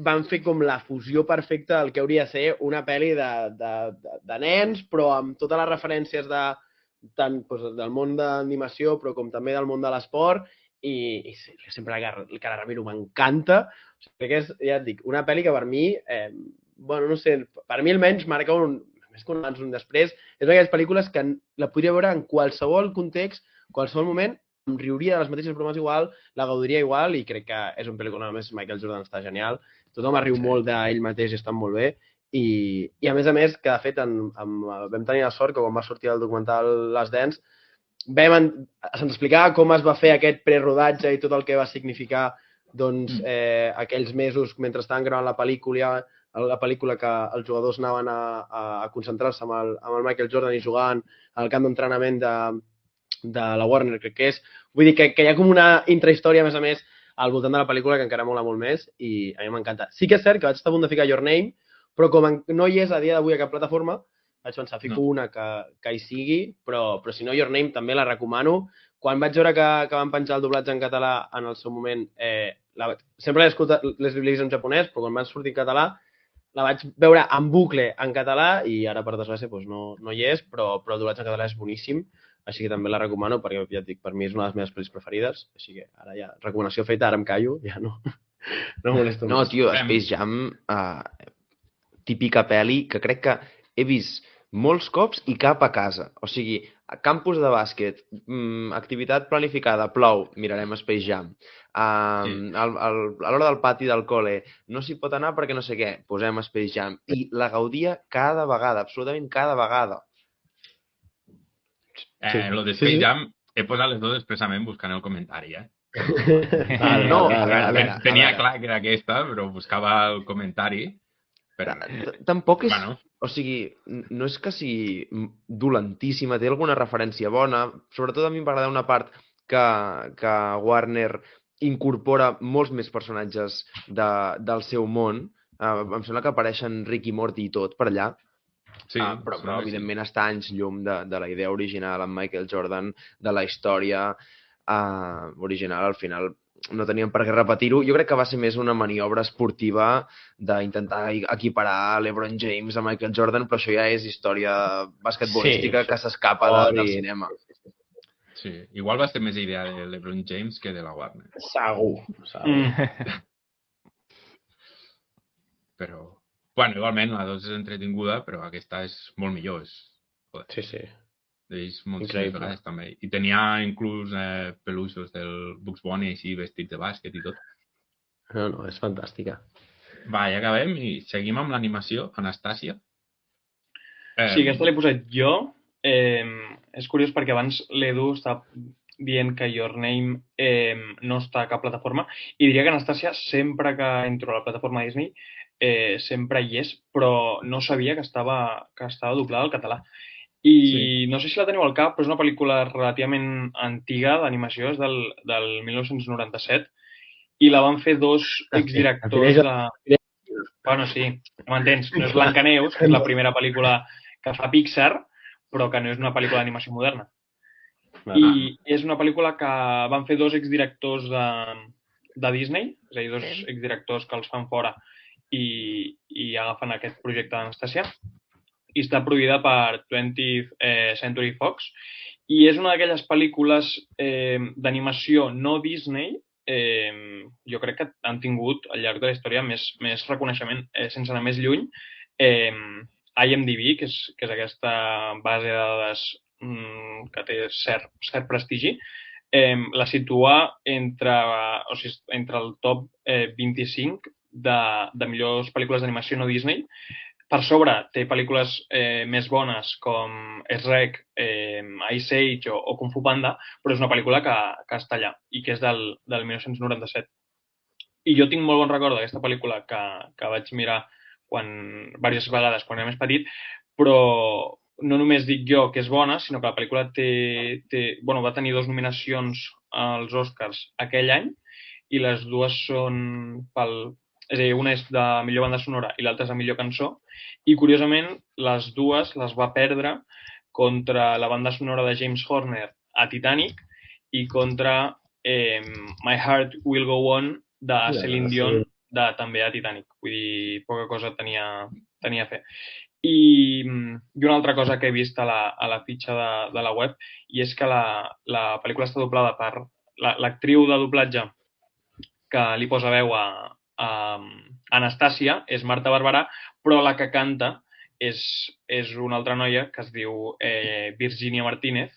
van fer com la fusió perfecta del que hauria de ser una pel·li de nens, però amb totes les referències tant del món d'animació, però com també del món de l'esport, i sempre que la remiro m'encanta. O sigui, crec que és, ja et dic, una pel·li que per mi, bueno, no sé, per mi almenys marca més que un abans, un després. És una d'aquelles pel·lícules que la podria veure en qualsevol context, qualsevol moment, em riuria de les mateixes bromes igual, la gaudiria igual, i crec que és un pel·lícula, a més, Michael Jordan està genial. Tothom riu molt d'ell mateix i està molt bé. I a més, que de fet vam tenir la sort que quan va sortir el documental Last Dance se'ns explicava com es va fer aquest prerodatge i tot el que va significar doncs, aquells mesos mentre estaven gravant la pel·lícula que els jugadors anaven a concentrar-se amb el Michael Jordan i jugaven al camp d'entrenament de la Warner, crec que és. Vull dir que hi ha com una intrahistòria, a més, al voltant de la pel·lícula que encara mola molt més i a mi m'encanta. Sí que és cert que vaig estar a punt de ficar Your Name, però com no hi és a dia d'avui a cap plataforma, vaig pensar, fico una que hi sigui, però si no, Your Name també la recomano. Quan vaig veure que van penjar el doblatge en català en el seu moment, sempre l'he escoltat les vist en japonès, però quan van sortir en català la vaig veure en bucle en català i ara, per desgràcia, no hi és, però el doblatge en català és boníssim, així que també la recomano perquè, ja et dic, per mi és una de les meves pel·lis preferides, així que ara ja, recomanació feta, ara em callo, ja no molesto. No, tio, Space Jam, típica pel·li que crec que he vist molts cops i cap a casa. O sigui, a campus de bàsquet, activitat planificada, plou, mirarem Space Jam. A l'hora del pati del col·le, no s'hi pot anar perquè no sé què, posem Space Jam. I la gaudia cada vegada, absolutament cada vegada. Lo de Space Jam, he posat les dues expressament buscant el comentari, Tenia clar que era aquesta, però buscava el comentari. Tampoc és... O sigui, no és que sigui dolentíssima, té alguna referència bona. Sobretot a mi m'agrada una part que Warner incorpora molts més personatges del seu món. Em sembla que apareixen Rick i Morty i tot per allà. Sí, però evidentment està anys llum de la idea original amb Michael Jordan, de la història original. Al final no teníem per què repetir-ho. Jo crec que va ser més una maniobra esportiva d'intentar equiparar LeBron James a Michael Jordan, però això ja és història basquetbolística que s'escapa del cinema. Sí, igual va ser més idea de LeBron James que de la Warner. Segur. Però, bueno, igualment, la 2 és entretinguda, però aquesta és molt millor. Sí. D'ells moltíssimes vegades també. I tenia inclús peluixos del Bugs Bunny així vestits de bàsquet i tot. No, és fantàstica. Va, ja acabem i seguim amb l'animació. Anastàcia? Sí, aquesta l'he posat jo. És curiós perquè abans l'Edu està dient que Your Name no està a cap plataforma i diria que Anastàcia sempre que entro a la plataforma Disney sempre hi és, però no sabia que estava doblada al català. I no sé si la teniu al cap, però és una pel·lícula relativament antiga d'animació, és del 1997, i la van fer dos exdirectors de... Bueno, sí, m'entens. No és Blancaneus, que és la primera pel·lícula que fa Pixar, però que no és una pel·lícula d'animació moderna. I és una pel·lícula que van fer dos exdirectors de Disney, és a dir, dos exdirectors que els fan fora i agafen aquest projecte d'Anastàcia, i està prohibida per 20th Century Fox, i és una d'aquelles pel·lícules d'animació no Disney, jo crec que han tingut al llarg de la història més reconeixement, sense anar més lluny. IMDb, que és aquesta base de dades que té cert prestigi, la situa entre el top 25 de millors pel·lícules d'animació no Disney. Per sobre té pel·lícules més bones com Shrek, Ice Age o Kung Fu Panda, però és una pel·lícula que està allà i que és del 1997. I jo tinc molt bon record d'aquesta pel·lícula que vaig mirar diverses vegades quan era més petit, però no només dic jo que és bona, sinó que la pel·lícula va tenir 2 nominacions als Oscars aquell any i les dues són és a dir, una és de millor banda sonora i l'altra és de millor cançó, i curiosament les dues les va perdre contra la banda sonora de James Horner a Titanic i contra My Heart Will Go On de Celine Dion també a Titanic. Vull dir, poca cosa tenia a fer. I una altra cosa que he vist a la fitxa de la web, i és que la pel·lícula està doblada per l'actriu de doblatge que li posa veu a Anastàcia, és Marta Barberà, però la que canta és una altra noia que es diu Virginia Martínez,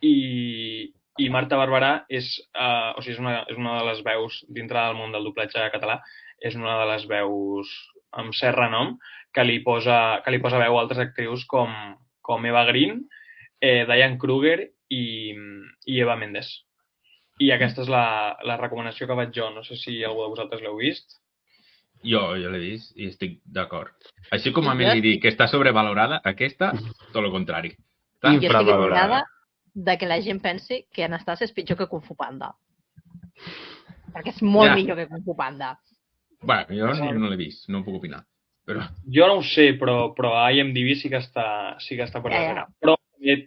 i Marta Barberà és una de les veus dintre del món del doblatge català, és una de les veus amb cert renom que li posa veu a altres actrius com Eva Green, Diane Kruger i Eva Mendes. I aquesta és la recomanació que faig jo. No sé si algú de vosaltres l'heu vist. Jo l'he vist i estic d'acord. Així com a mi li dic que està sobrevalorada, aquesta, tot el contrari. Jo estic indignada de que la gent pensi que Anastàcia és pitjor que Kung Fu Panda. Perquè és molt millor que Kung Fu Panda. Bueno, jo no l'he vist, no puc opinar. Però... Jo no ho sé, però a IMDb sí que està per darrere. Però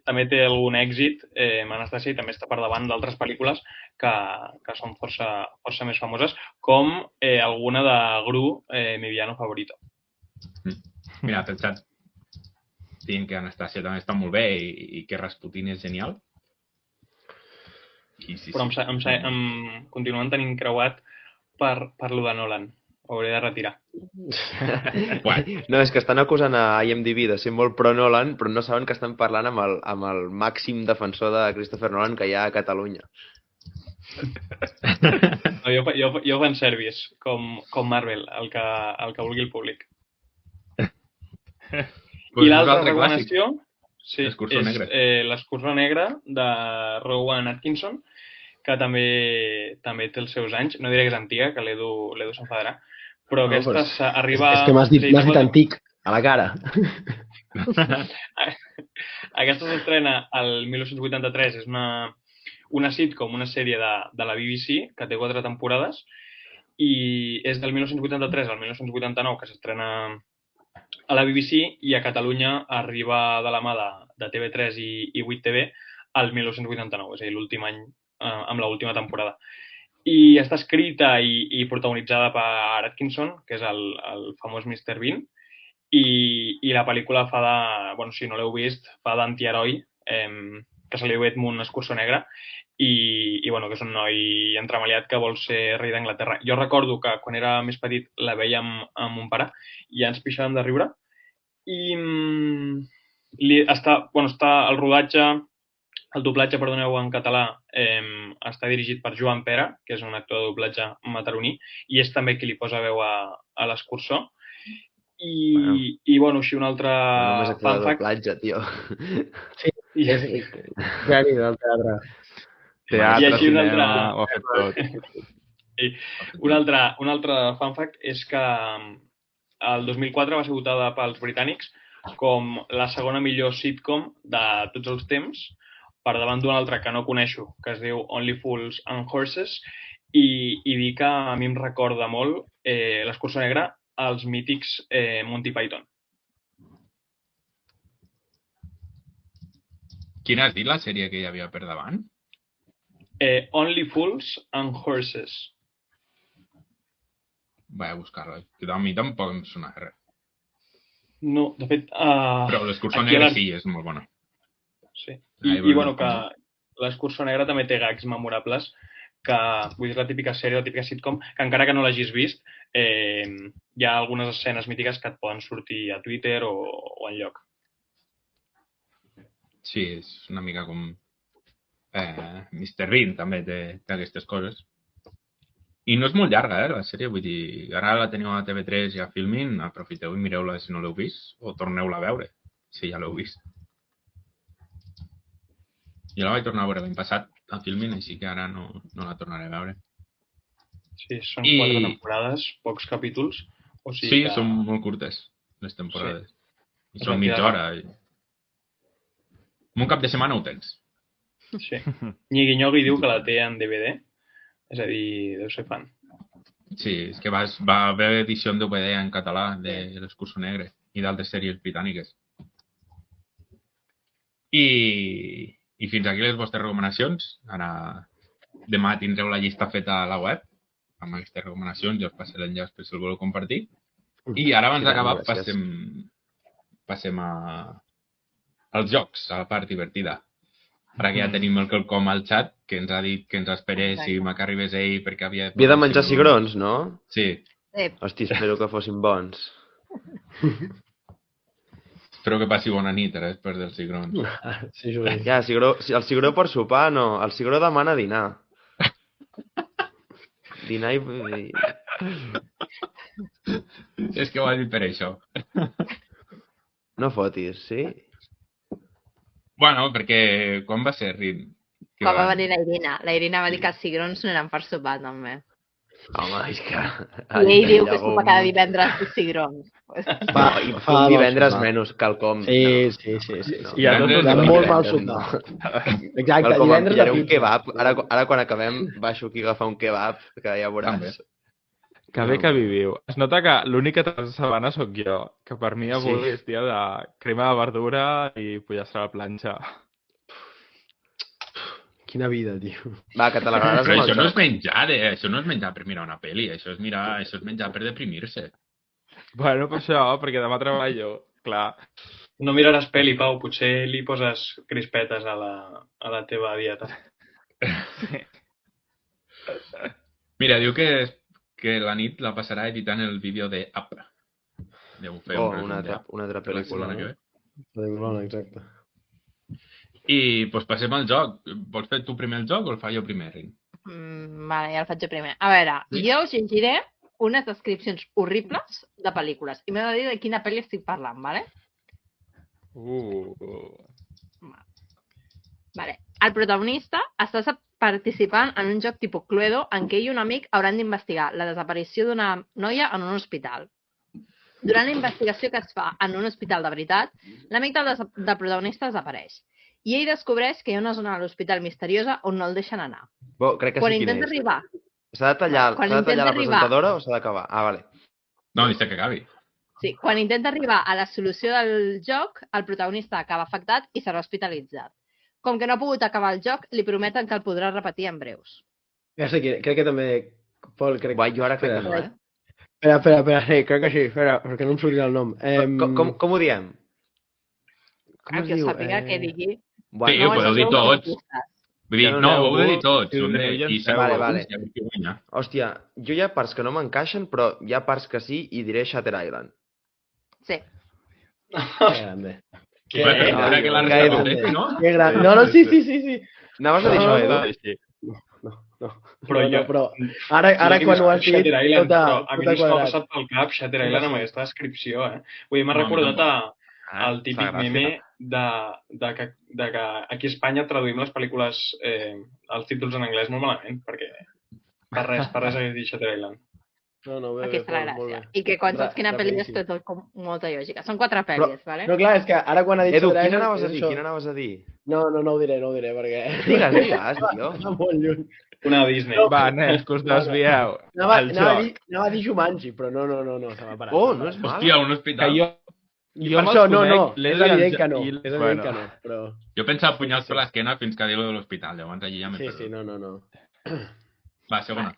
també té algun èxit, Anastàcia, i també està per davant d'altres pel·lícules que són força més famoses, com alguna de Gru, mi villano favorito. Mira, pensat, dient que Anastàcia també està molt bé i que Rasputin és genial. Però em continuen tenint creuat per lo de Nolan. Ho hauré de retirar. No, és que estan acusant a IMDb de ser molt pro-Nolan, però no saben que estan parlant amb el màxim defensor de Christopher Nolan que hi ha a Catalunya. No, jo fan service, com Marvel, el que vulgui el públic. I l'altra recomanació és L'Escurçó Negre de Rowan Atkinson, que també té els seus anys. No diré que és antiga, que l'Edu s'enfadarà, però aquesta arriba... És que m'has dit antic, a la cara. Aquesta s'estrena el 1983, és una sitcom, una sèrie de la BBC, que té 4 temporades, i és del 1983 al 1989 que s'estrena a la BBC, i a Catalunya arriba de la mà de TV3 i 8TV al 1989, és a dir, l'últim any amb l'última temporada. I està escrita i protagonitzada per Atkinson, que és el famós Mr. Bean, i la pel·lícula fa si no l'heu vist, fa d'antiheroi, que se li diu Edmund Escurçó Negre, i que és un noi entremaliat que vol ser rei d'Anglaterra. Jo recordo que quan era més petit la veia amb mon pare i ja ens pixàvem de riure. I està el rodatge, el doblatge, perdoneu, en català està dirigit per Joan Pera, que és un actor de doblatge mataroní, i és també qui li posa veu a l'Escurçó. I així un altre fan fact... doblatge, tio. Sí, és geni del teatre. Teatre, cinema, ho ha fet tot. Un altre fan fact és que el 2004 va ser votada pels britànics com la segona millor sitcom de tots els temps, per davant d'una altra que no coneixo, que es diu Only Fools and Horses, i dir que a mi em recorda molt l'Escurçó Negre els mítics Monty Python. Quina has dit la sèrie que hi havia per davant? Only Fools and Horses. Vaig a buscar-la, que a mi tampoc em sona res. No, de fet... Però l'Excursió Negra sí, és molt bona. Sí. Ai, I bueno, bueno. que l'Excursió Negra també té gags memorables, que vull dir, la típica sèrie, la típica sitcom, que encara que no l'hagis vist, hi ha algunes escenes mítiques que et poden sortir a Twitter o enlloc. Sí, és una mica com... Mr. Bean també té aquestes coses. I no és molt llarga, la sèrie, vull dir, ara la teniu a TV3 i a Filmin, aprofiteu i mireu-la si no l'heu vist, o torneu-la a veure, si ja l'heu vist. Jo la vaig tornar a veure l'any passat a Filmin, així que ara no la tornaré a veure. Sí, són 4 temporades, pocs capítols. O sigui sí, que... són molt curtes, les temporades. Sí. I són mitja hora. En un cap de setmana ho tens. Sí. Nyigui diu que la té en DVD. És a dir, deu ser fan. Sí, és que va haver edició en DVD en català de l'Excursió Negra i d'altres sèries britàniques. I fins aquí les vostres recomanacions. Ara demà tindreu la llista feta a la web amb aquestes recomanacions i us passaré l'enllaç per si el voleu compartir. I ara abans d'acabar passem als jocs, a la part divertida. Ara que ja tenim el quelcom al xat, que ens ha dit que ens esperéssim a que arribés ell perquè havia de menjar cigrons, no? Sí. Hosti, espero que fossin bons. Espero que passi bona nit ara després dels cigrons. Sí, ja, el cigró per sopar, no. El cigró demana dinar. Dinar i... És que ho has dit per això. No fotis, sí? Bueno, perquè quan va ser, Rin? Quan va venir la Irina. La Irina va dir que els cigrons no eren per sopar, també. Home, és que... I ell diu que sopa cada divendres cigrons. Un divendres menys quelcom. Sí. I a tots és molt mal sopar. Exacte, divendres de un kebab. Ara quan acabem baixo aquí a agafar un kebab, que ja veuràs. Que bé que viviu. Es nota que l'única sabana sóc jo, que per mi avui és dia de crema de verdura i pollastre a la planxa. Quina vida, tio. Va, que te l'agradaràs amb el això no és menjar, això no és menjar per mirar una pel·li, això és menjar per deprimir-se. Bueno, per això, perquè demà treballo, clar. No miraràs pel·li, Pau, potser li poses crispetes a la teva dieta. Sí. Mira, diu que la nit la passarà editant el vídeo de Up. Deu fer una altra pel·lícula. Exacte. I doncs passem al joc. Vols fer tu primer el joc o el fa jo primer, Rin? Vale, ja el faig jo primer. A veure, jo us llegiré unes descripcions horribles de pel·lícules i m'he de dir de quina pel·li estic parlant, vale? Vale. El protagonista està participant en un joc tipus Cluedo en què ell i un amic hauran d'investigar la desaparició d'una noia en un hospital. Durant la investigació que es fa en un hospital de veritat, l'amic del protagonista desapareix. I ell descobreix que hi ha una zona a l'hospital misteriosa on no el deixen anar. Crec que quan sí quina intenta arribar... S'ha de tallar la presentadora o s'ha d'acabar? Ah, vale. No, deixa que acabi. Sí, quan intenta arribar a la solució del joc, el protagonista acaba afectat i serà hospitalitzat. Com que no ha pogut acabar el joc, li prometen que el podrà repetir en breus. Ja sé que crec que també... Pol, crec... Jo ara crec que no, Espera, sí, crec que sí, perquè no em sortirà el nom. Com ho diem? Com es diu? Sàpiga que digui... Sí, ho podeu dir tots. Vull dir, no, ho heu de dir tots. Vale. Hòstia, jo hi ha parts que no m'encaixen, però hi ha parts que sí i diré Shutter Island. Sí. Grande. Que gran. No, sí. Anaves a dir això, Edu? No. Però ara quan ho has dit, tot a mi no s'ha passat pel cap Shutter Island amb aquesta descripció, eh? Vull dir, m'ha recordat el típic meme de que aquí a Espanya traduïm les pel·lícules, els títols en anglès molt malament, perquè per res hagués dit Shutter Island. Aquí està la gràcia. I que quan saps quina pel·li és tot com molta lògica. Són 4 pel·lis, vale? No, clar, és que ara quan ha dit Edu, quina anaves a dir? No ho diré, perquè... Digues, tio. Va molt lluny. Una Disney. Va, nens, que us desvieu. Anava El a joc. dir Jumanji, però no, se m'ha parat. Oh, no és mal. Hòstia, un Que hospital. jo Per això, no, és l'Edu i evident que no, i el- és evident que no, però... Jo pensava punyals per l'esquena fins que dir lo de l'hospital, llavors allí ja m'he Sí, perdut. sí, no. Va, segona.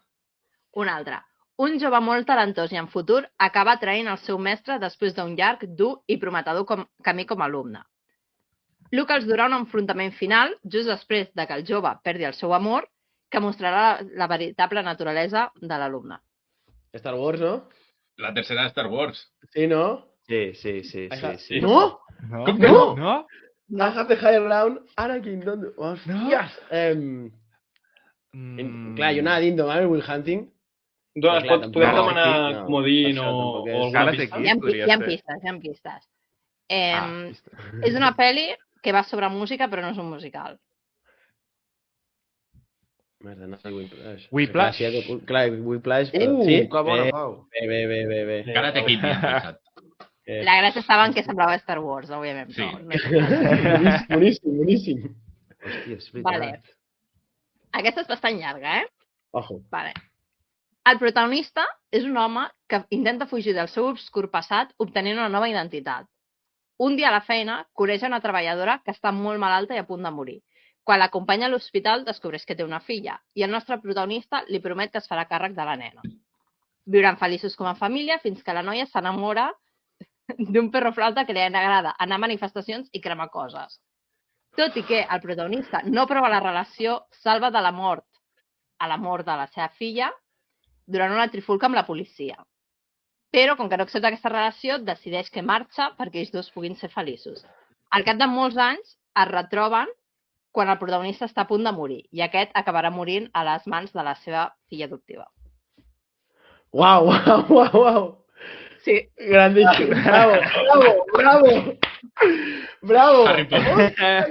Un altre. Un jove molt talentós i en futur acaba traient el seu mestre després d'un llarg, dur i prometedor camí com a alumne. Luke els durà un enfrontament final just després de que el jove perdi el seu amor, que mostrarà la veritable naturalesa de l'alumne. Star Wars, no? La tercera de Star Wars. Sí, no? Sí. No? No? Com que no? No? I have the higher ground, Anakin, don't... Hòsties! Clar, jo anava dient Domar Will Hunting. Doncs Clar, podem tampoc- demanar no, comodín això o tampoc és. alguna Karate pista? Kid. Hi ha podria ser. pistes, hi ha pistes. És una pel·li que va sobre música, però no és un musical. Merda, no, Whiplash. Whiplash. Clar, Whiplash... Sí. Sí? Que bona, Pau. Bé. Karate Kid, m'he pensat. La gràcia estava en que semblava Star Wars, òbviament. Sí. No és... Boníssim. Hòstia, és veritat. Vale. Aquesta és bastant llarga, Ojo. Vale. El protagonista és un home que intenta fugir del seu obscur passat obtenint una nova identitat. Un dia a la feina coneix una treballadora que està molt malalta i a punt de morir. Quan l'acompanya a l'hospital descobreix que té una filla i el nostre protagonista li promet que es farà càrrec de la nena. Viuran feliços com a família fins que la noia s'enamora d'un perro flauta que li agrada anar a manifestacions i cremar coses. Tot i que el protagonista no prova la relació, salva de la mort a la mort de la seva filla durant una trifulca amb la policia. Però, com que no accepta aquesta relació, decideix que marxa perquè ells dos puguin ser feliços. Al cap de molts anys, es retroben quan el protagonista està a punt de morir i aquest acabarà morint a les mans de la seva filla adoptiva. Uau. Sí. Grandíssim. Bravo. Harry Potter.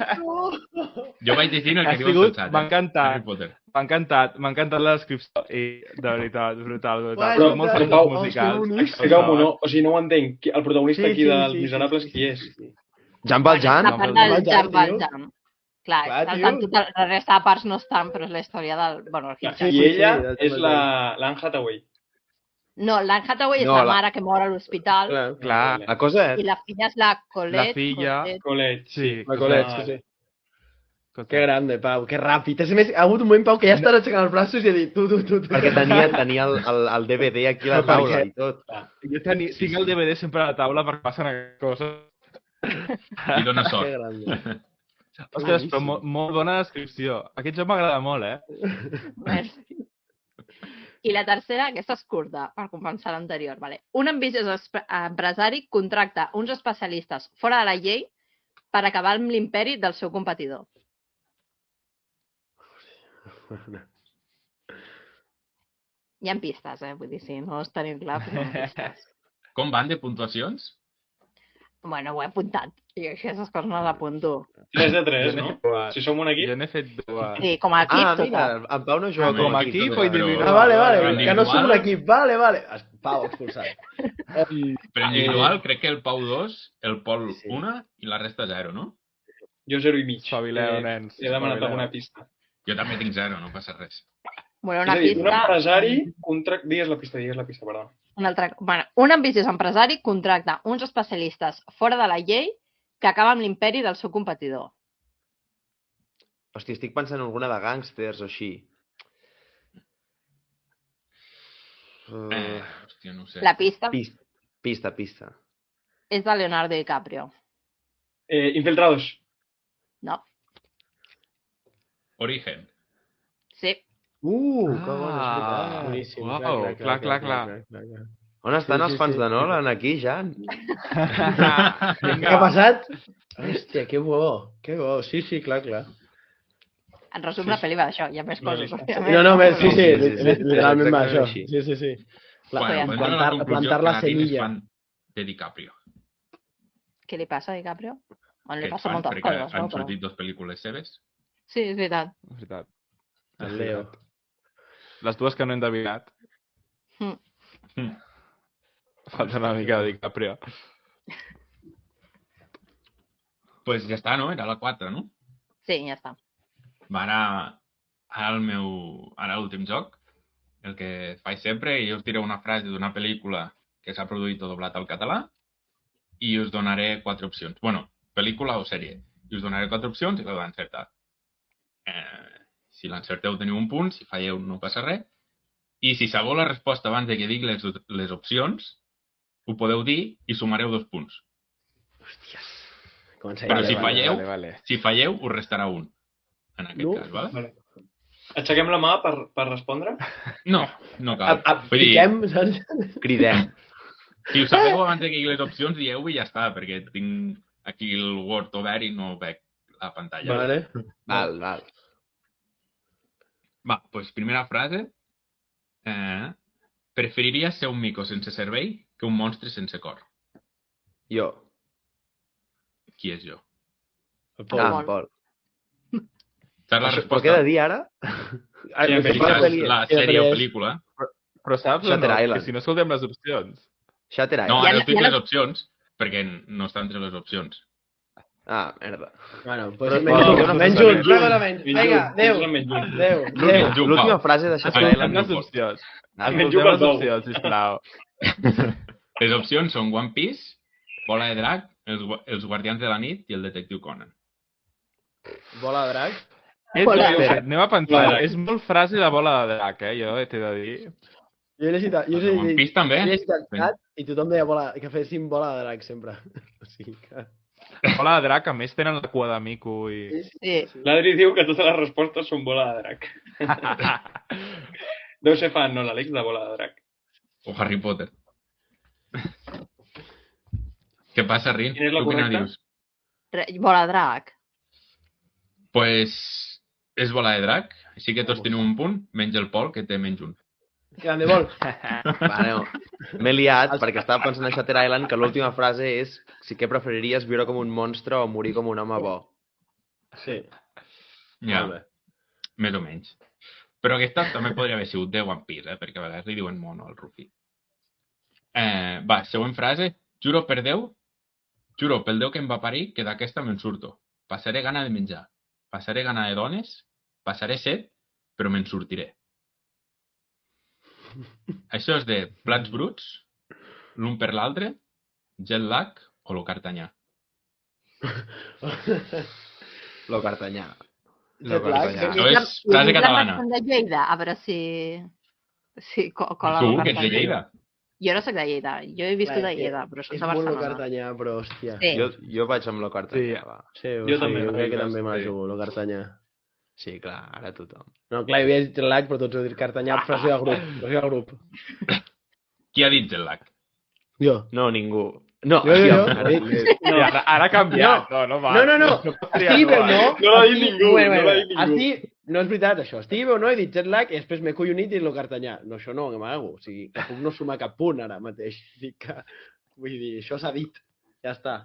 Jo vaig llegint el que diu el xat. M'ha encantat. Harry Potter. M'ha encantat la descripció i, de veritat, brutal. Però, Són molts però, factors Pau, musicals. Expliqueu-m'ho, no? O sigui, no ho entenc. El protagonista aquí dels sí, Miserables, sí, qui és? Jean Valjean? La part del Valjean, Jean tio. Valjean. Clar, la resta de parts no estan, però és la història del... Bueno, el Hitchcock. I ella sí, és l'Anne Hathaway. No, l'Anne Hathaway és No, la la- mare que mor a l'hospital Clar, La cosa i és... la filla és la Colette. La filla- Colette. sí. La Colette, sí. Escolta. Que grande, Pau, que ràpid. És més, ha hagut un moment, Pau, que ja estàs aixecant els braços i ha dit tu. Perquè tenia el DVD aquí a la taula i tot. Jo tinc el DVD sempre a la taula perquè passen aquestes coses. I dona Que sort. grande. Ostres, però molt bona descripció. Aquest joc m'agrada molt, Merci. I la tercera, aquesta és curta, per compensar l'anterior. Vale. Un ambiciós empresari contracta uns especialistes fora de la llei per acabar amb l'imperi del seu competidor. Hi ha pistes, vull dir, si no els tenim clar, però hi ha pistes. Com van de puntuacions? Bueno, ho he apuntat. I aquestes coses no les apunto. 3 de 3, no? Si som un equip... Jo n'he fet dues. Sí, com a equip, Mira, en Pau no juga Ah, com a equip o individual? Ah, vale, Però que no som un equip. Vale. Pau, expulsat. Per individual, crec que el Pau 2, el Pol Sí. 1 i la resta 0, no? Jo 0 i mig. Espavileu, nens, He demanat espavileu. alguna pista. Jo també tinc 0, no passa res. Bueno, És una a dir, un pista... empresari... Digues la pista, perdó. Un ambiciós empresari contracta uns especialistes fora de la llei que acaba amb l'imperi del seu competidor. Hòstia, estic pensant en alguna de gàngsters o així. Hòstia, no ho sé. La pista Pista. és de Leonardo DiCaprio. Infiltrados. No? Origen. Sí. Que bona, és Ah, veritat. Boníssim. uau, clar. On estan els fans de Nolan aquí, Jan? Què ha passat? Hòstia, que bo. Sí, clar. En resum, la pel·li va d'això. Hi ha més coses. òbviament. No, sí, sí, literalment va això. exactament Sí. Bueno, podem donar la conclusió Plantar la que Nadine és semilla. fan de DiCaprio. Què li passa a DiCaprio? Bueno, li Que passa fan, moltes perquè coses, han no? Però... sortit 2 pel·lícules seves. Sí, és veritat. És veritat. El Leo. Les dues que no he endevinat. Mm. Falta una mica de DiCaprio. Pues ja està, no? Era la 4, no? Sí, ja està. Va, Ara l'últim joc, el que faig sempre, i us diré una frase d'una pel·lícula que s'ha produït o doblat al català i us donaré 4 opcions. Bueno, pel·lícula o sèrie. I us donaré 4 opcions i l'heu d'encertar. Si l'encerteu teniu un punt, si falleu no passa res. I si sabeu la resposta abans de que digui les opcions, ho podeu dir i sumareu 2 punts. Però si falleu, us restarà un. En aquest cas, vale? Aixequem la mà per respondre? No cal. Piquem, saps? Cridem. Si ho sabeu abans de que digui les opcions, dieu-ho i ja està, perquè tinc aquí el Word obert i no veig la pantalla. Vale. Val. Va, doncs primera frase. Preferiries ser un mico sense cervell que un monstre sense cor. Jo. Qui és jo? En Pol. Saps la Però resposta? què he de dir ara? La sèrie o pel·lícula. Però saps o Shutter no? Island. Que si no escoltem les opcions. Shutter No, Island. ara us dic les opcions, perquè no està entre les opcions. Ah, merda. Bueno, Però- menys un. Vinga, adéu. L'última frase de Shutter Escoltem Island. les opcions. Menjo Escoltem les pel opcions, sisplau. Les opcions són One Piece, Bola de Drac, els Guardians de la Nit i el Detectiu Conan. Bola de drac. Anem a pensar. És molt frase de bola de drac, jo t'he de dir. Jo he llegit One Piece també. he llegit el xat i tothom deia que féssim bola de drac sempre. O sigui que... Bola de drac, a més, tenen la cua de mico i... Sí. L'Adri diu que totes les respostes són bola de drac. Deu ser fan, no, l'Àlex, de bola de drac. O Harry Potter. Què passa, Rin? Quina és la Tu quina correcta? dius? Bola de drac. Pues és Bola de Drac, així que tots teniu un punt, menys el Pol, que té menys un. Grande vol. Vale, m'he liat perquè estava pensant a Shutter Island que l'última frase és si què preferiries viure com un monstre o morir com un home bo. Sí. Ja, Molt bé. més o menys. Però aquesta també podria haver sigut de One Piece, perquè a vegades li diuen mono al Rufi. Va, següent frase. Juro pel Déu que em va parir que d'aquesta me'n surto. Passaré gana de menjar. Passaré gana de dones. Passaré set, però me'n sortiré. Això és de Plats bruts, l'un per l'altre, jet lag o lo cartanyà. Lo cartanyà. Això és frase catalana. De Lleida, a veure si... Si cola Tu, el que ets de Lleida. Jo no soc de Lleida, jo he viscut a Lleida, però soc És de molt lo Barcelona. cartanyà, però hòstia. Sí. Jo vaig amb lo cartanyà, va. Sí, Jo també, jo crec que sí. també m'ha jugat lo cartanyà. Sí, clar, ara tothom. No, clar, hi havia dit lag, però tots heu dit cartanyà, frase de grup. Frase de grup. Qui ha dit jet lag? Jo. No, ningú. No, Jo. I ara ha canviat. No, va. No. Steve, no. No l'ha dit ningú, Bueno, no l'ha dit ningú. Steve, no és veritat, això. Steve, no, he dit jet lag i després m'he collonit i lo cartanyà. No, això no, que m'hago. O sigui, que puc no sumar cap punt ara mateix. Vull dir, això s'ha dit. Ja està.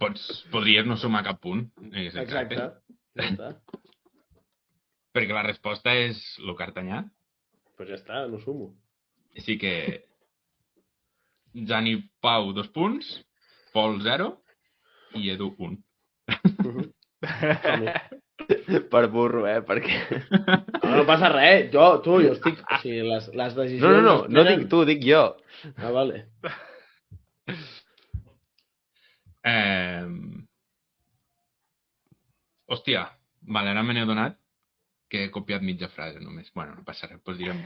Podries no sumar cap punt. És Exacte. Ja està. Perquè la resposta és lo cartanyà. Pues ja està, no sumo. Així que... Jan i Pau, 2 punts. Pol, 0. I Edu, 1. Per burro, perquè... No passa res. Jo estic... O sigui, les decisions... No dic tu, dic jo. Ah, vale. Hòstia, vale, ara me n'he adonat que he copiat mitja frase només. Bueno, no passa res, doncs direm...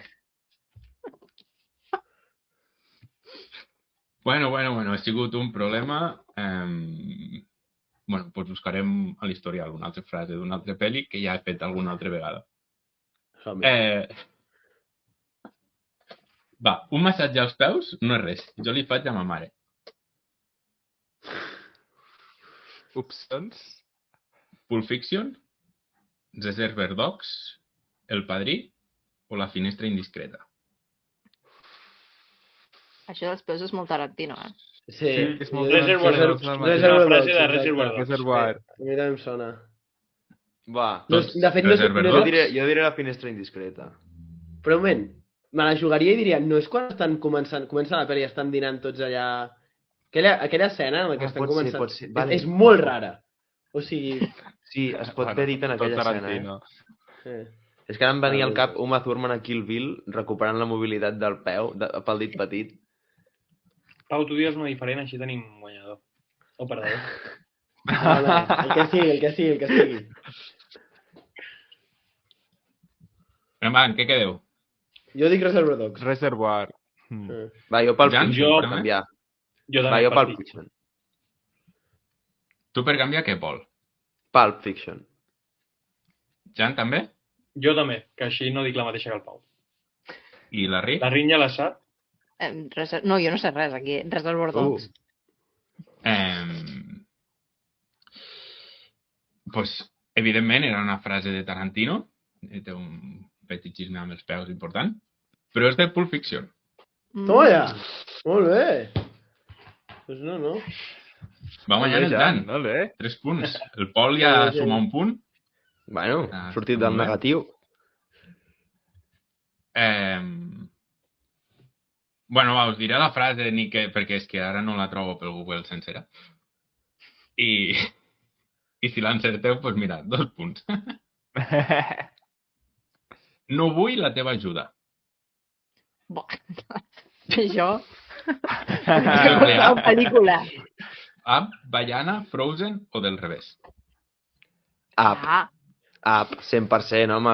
Bueno, ha sigut un problema. Bueno, doncs buscarem a l'historial una altra frase d'una altra pel·li que ja he fet alguna altra vegada. Va, un massatge als peus no és res. Jo li faig a ma mare. Opcions? Pulp Fiction, Reservoir Dogs, El Padrí o La finestra indiscreta. Això dels peus és molt Tarantino, Sí, és molt Reservoir Dogs. La frase de Reservoir Dogs. Reservoir. A mi també em sona. Va, No, de fet, no és... Reservoir jo Dogs. diré la finestra indiscreta. Però un moment, me la jugaria i diria, no és quan estan comença la pel·li i estan dinant tots allà... Aquella escena en la que estan començant... pot ser. Vale. És molt rara. O sigui... Sí, es pot haver dit en aquella escena. Tarantino. Sí. És que ara em venia al cap Uma Thurman a Kill Bill recuperant la mobilitat del peu pel dit petit. Pau, tu digues una diferent, així tenim guanyador. O perdedor. No, el que sigui. Va, en què quedeu? Jo dic Reservoir Dogs. Reservoir. Va, jo pel Jan, Fiction, jo per canviar. Jo Va, també jo pel Pulp Fiction. Tu per canviar què, Pol? Pulp Fiction. Jan, també? Jo també, que així no dic la mateixa que el Pau. I la Ri? La Rinya la sap? No, jo no sé res aquí. Reservoir Dogs. Pues, evidentment, era una frase de Tarantino. Té un fetichisme amb els peus important. Però és de Pulp Fiction. Toma ja! Molt bé! Pues no. Va guanyar el Jan. Vale. 3 punts. El Pol ja suma un punt. Bueno, sortit del negatiu. Bueno, va, us diré la frase ni que, perquè és que ara no la trobo pel Google sencera. I si l'encerteu, doncs mira, 2 punts. No vull la teva ajuda. Això... La pel·lícula. Up, Baiana, Frozen o del revés? Up, 100%, home,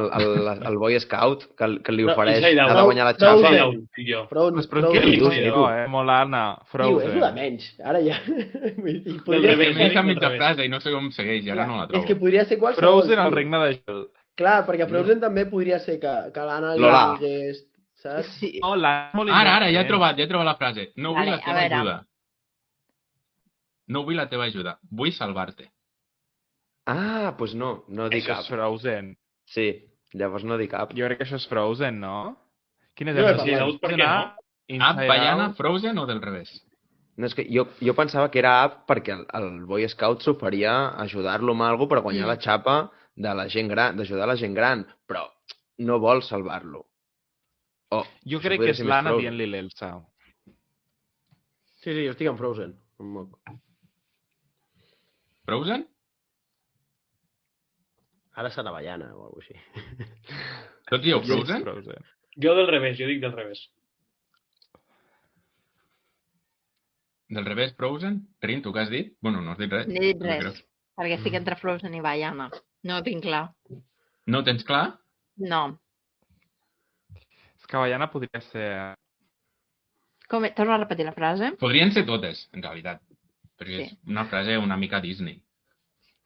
el Boy Scout que li ofereix Inside Out. ha de guanyar la xapa. Inside Out, dic jo. Però què dius, molt Anna, Frozen. És una menys, ara ja. M'he a mitja frase i no sé com segueix, i ara no la trobo. És que podria ser qualsevol. Frozen, el regne de gel. Clar, perquè Frozen també podria ser que l'Anna li Lola. digués, saps? Sí. Hola, molt Ara, ja he trobat la frase. No vull Vale, la teva a veure. ajuda. No vull la teva ajuda. Vull salvar-te. Ah, doncs no dic Això cap. és Frozen. Sí, llavors no dic cap. Jo crec que això és Frozen, no? Quin és Jo he el parlat. Out, per què no? Up, Baiana, Frozen o del revés? No, és que jo pensava que era Up perquè el Boy Scout s'oferia a ajudar-lo amb alguna per guanyar la xapa de la gent gran, d'ajudar la gent gran, però no vol salvar-lo. Oh, Jo això crec podria que és ser més l'Anna Frozen. dient-li l'Elsa. Sí, jo estic en Frozen. Un moc. Frozen? Ara serà Baiana o alguna cosa així. Tots dieu Frozen? Frozen. Jo del revés, jo dic del revés. Del revés, Frozen? Rin, tu què has dit? Bueno, no has dit res. No he dit res, perquè estic entre Frozen i Baiana. No ho tinc clar. No ho tens clar? No. És que Baiana podria ser... Torna a repetir la frase? Podrien ser totes, en realitat. Perquè Sí. és una frase una mica Disney.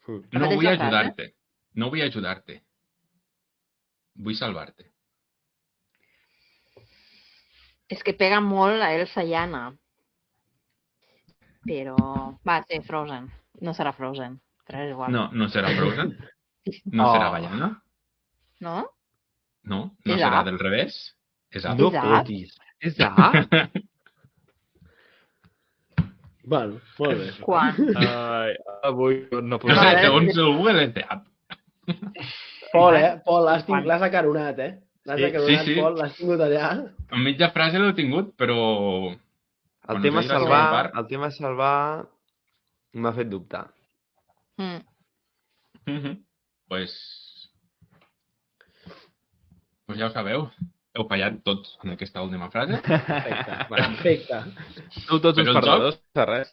No Repeteix vull la frase. ajudar-te. No vull ajudar-te. Vull salvar-te. És que pega molt a Elsa i Anna. Però... Va, sí, Frozen. No serà Frozen, però és igual. No serà Frozen? No serà Baiana? No? No És serà Up? del revés? És Up. No És Up? fotis. És A? Bueno, molt bé. Quan? Ai, avui no No podem... sé, segons el Google és de Up. Pol, Pol, l'has acaronat, L'has Sí, acaronat, sí. Pol, l'has tingut allà. En mitja frase l'he tingut, però... El Quan tema us he dit la salvar, segona part- el tema salvar m'ha fet dubtar. Pues ja ho sabeu. Heu fallat tots en aquesta última frase. Perfecte. Tu tots Però uns el perdedors, de res.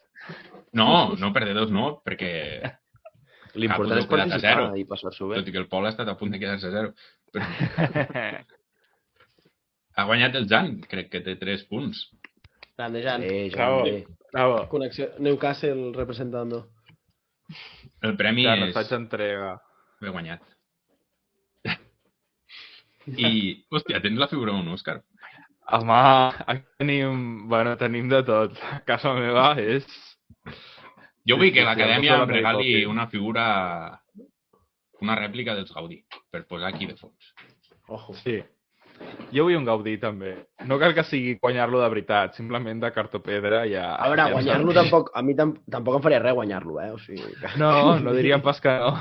No, perdedors no, perquè L'important és us heu quedat a participar zero. i passar-s'ho bé. tot i que el Pol ha estat a punt de quedar-se a zero. Però ha guanyat el Jan, crec que té 3 punts. Grande, Jan. Bravo. Bravo. Connexió Newcastle representando. El premi Ja, no és faig entrega. haver guanyat. I, hòstia, tens la figura d'un Òscar. Home, aquí tenim de tot. A casa meva és... Jo vull que Sí, l'acadèmia no em se la regali Mary una figura, una rèplica dels Gaudí, per posar aquí de fons. Ojo. Sí. Jo vull un Gaudí, també. No cal que sigui guanyar-lo de veritat, simplement de cartopedra ja... A veure, ja guanyar-lo saps. tampoc... A mi tampoc em faria res guanyar-lo, O sigui, que, No diríem pas que no.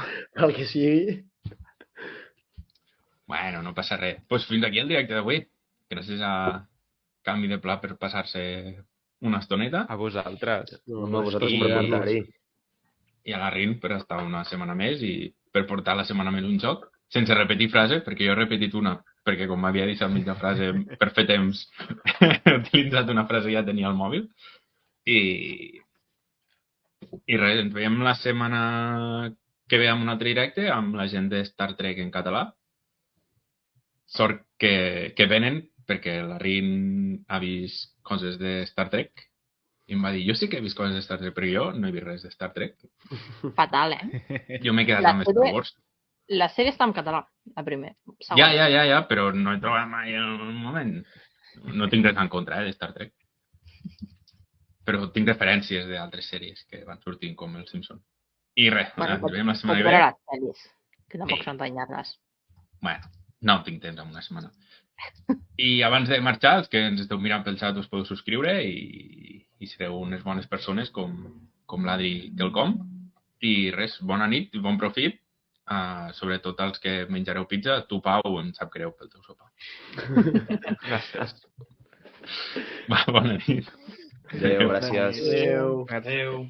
el que sigui... Bueno, no passa res. Doncs fins aquí el directe d'avui. Gràcies a Canvi de Pla per passar-se una estoneta. A vosaltres. Home, vosaltres I- per apuntar-hi. I a la Rin per estar una setmana més i per portar la setmana més un joc. sense repetir frases, perquè jo he repetit una, perquè com m'havia dit al mig de frase, per fer temps, he utilitzat una frase i ja tenia el mòbil. I res, ens veiem la setmana que ve amb un altre directe amb la gent de Star Trek en català. Sort que venen, perquè la Rin ha vist coses de Star Trek i em va dir, jo sí que he vist coses de Star Trek, però jo no he vist res de Star Trek. Fatal, Jo m'he quedat amb Star Wars. La sèrie està en català, la primera. Ja, però no he trobat mai en un moment. No tinc res en contra, de Star Trek. Però tinc referències d'altres sèries que van sortint, com Els Simpson. I res, ens veiem la setmana que ve. Les sèries, que tampoc són tan llargues. Bueno, no tinc temps en una setmana. I abans de marxar, els que ens esteu mirant pel xat us podeu subscriure i sereu unes bones persones com l'Adri Quelcom. I res, bona nit i bon profit. Sobretot els que menjareu pizza. Tu, Pau, em sap greu pel teu sopar. Gràcies. Va, bona nit. Adéu, gràcies. Adéu. Adéu.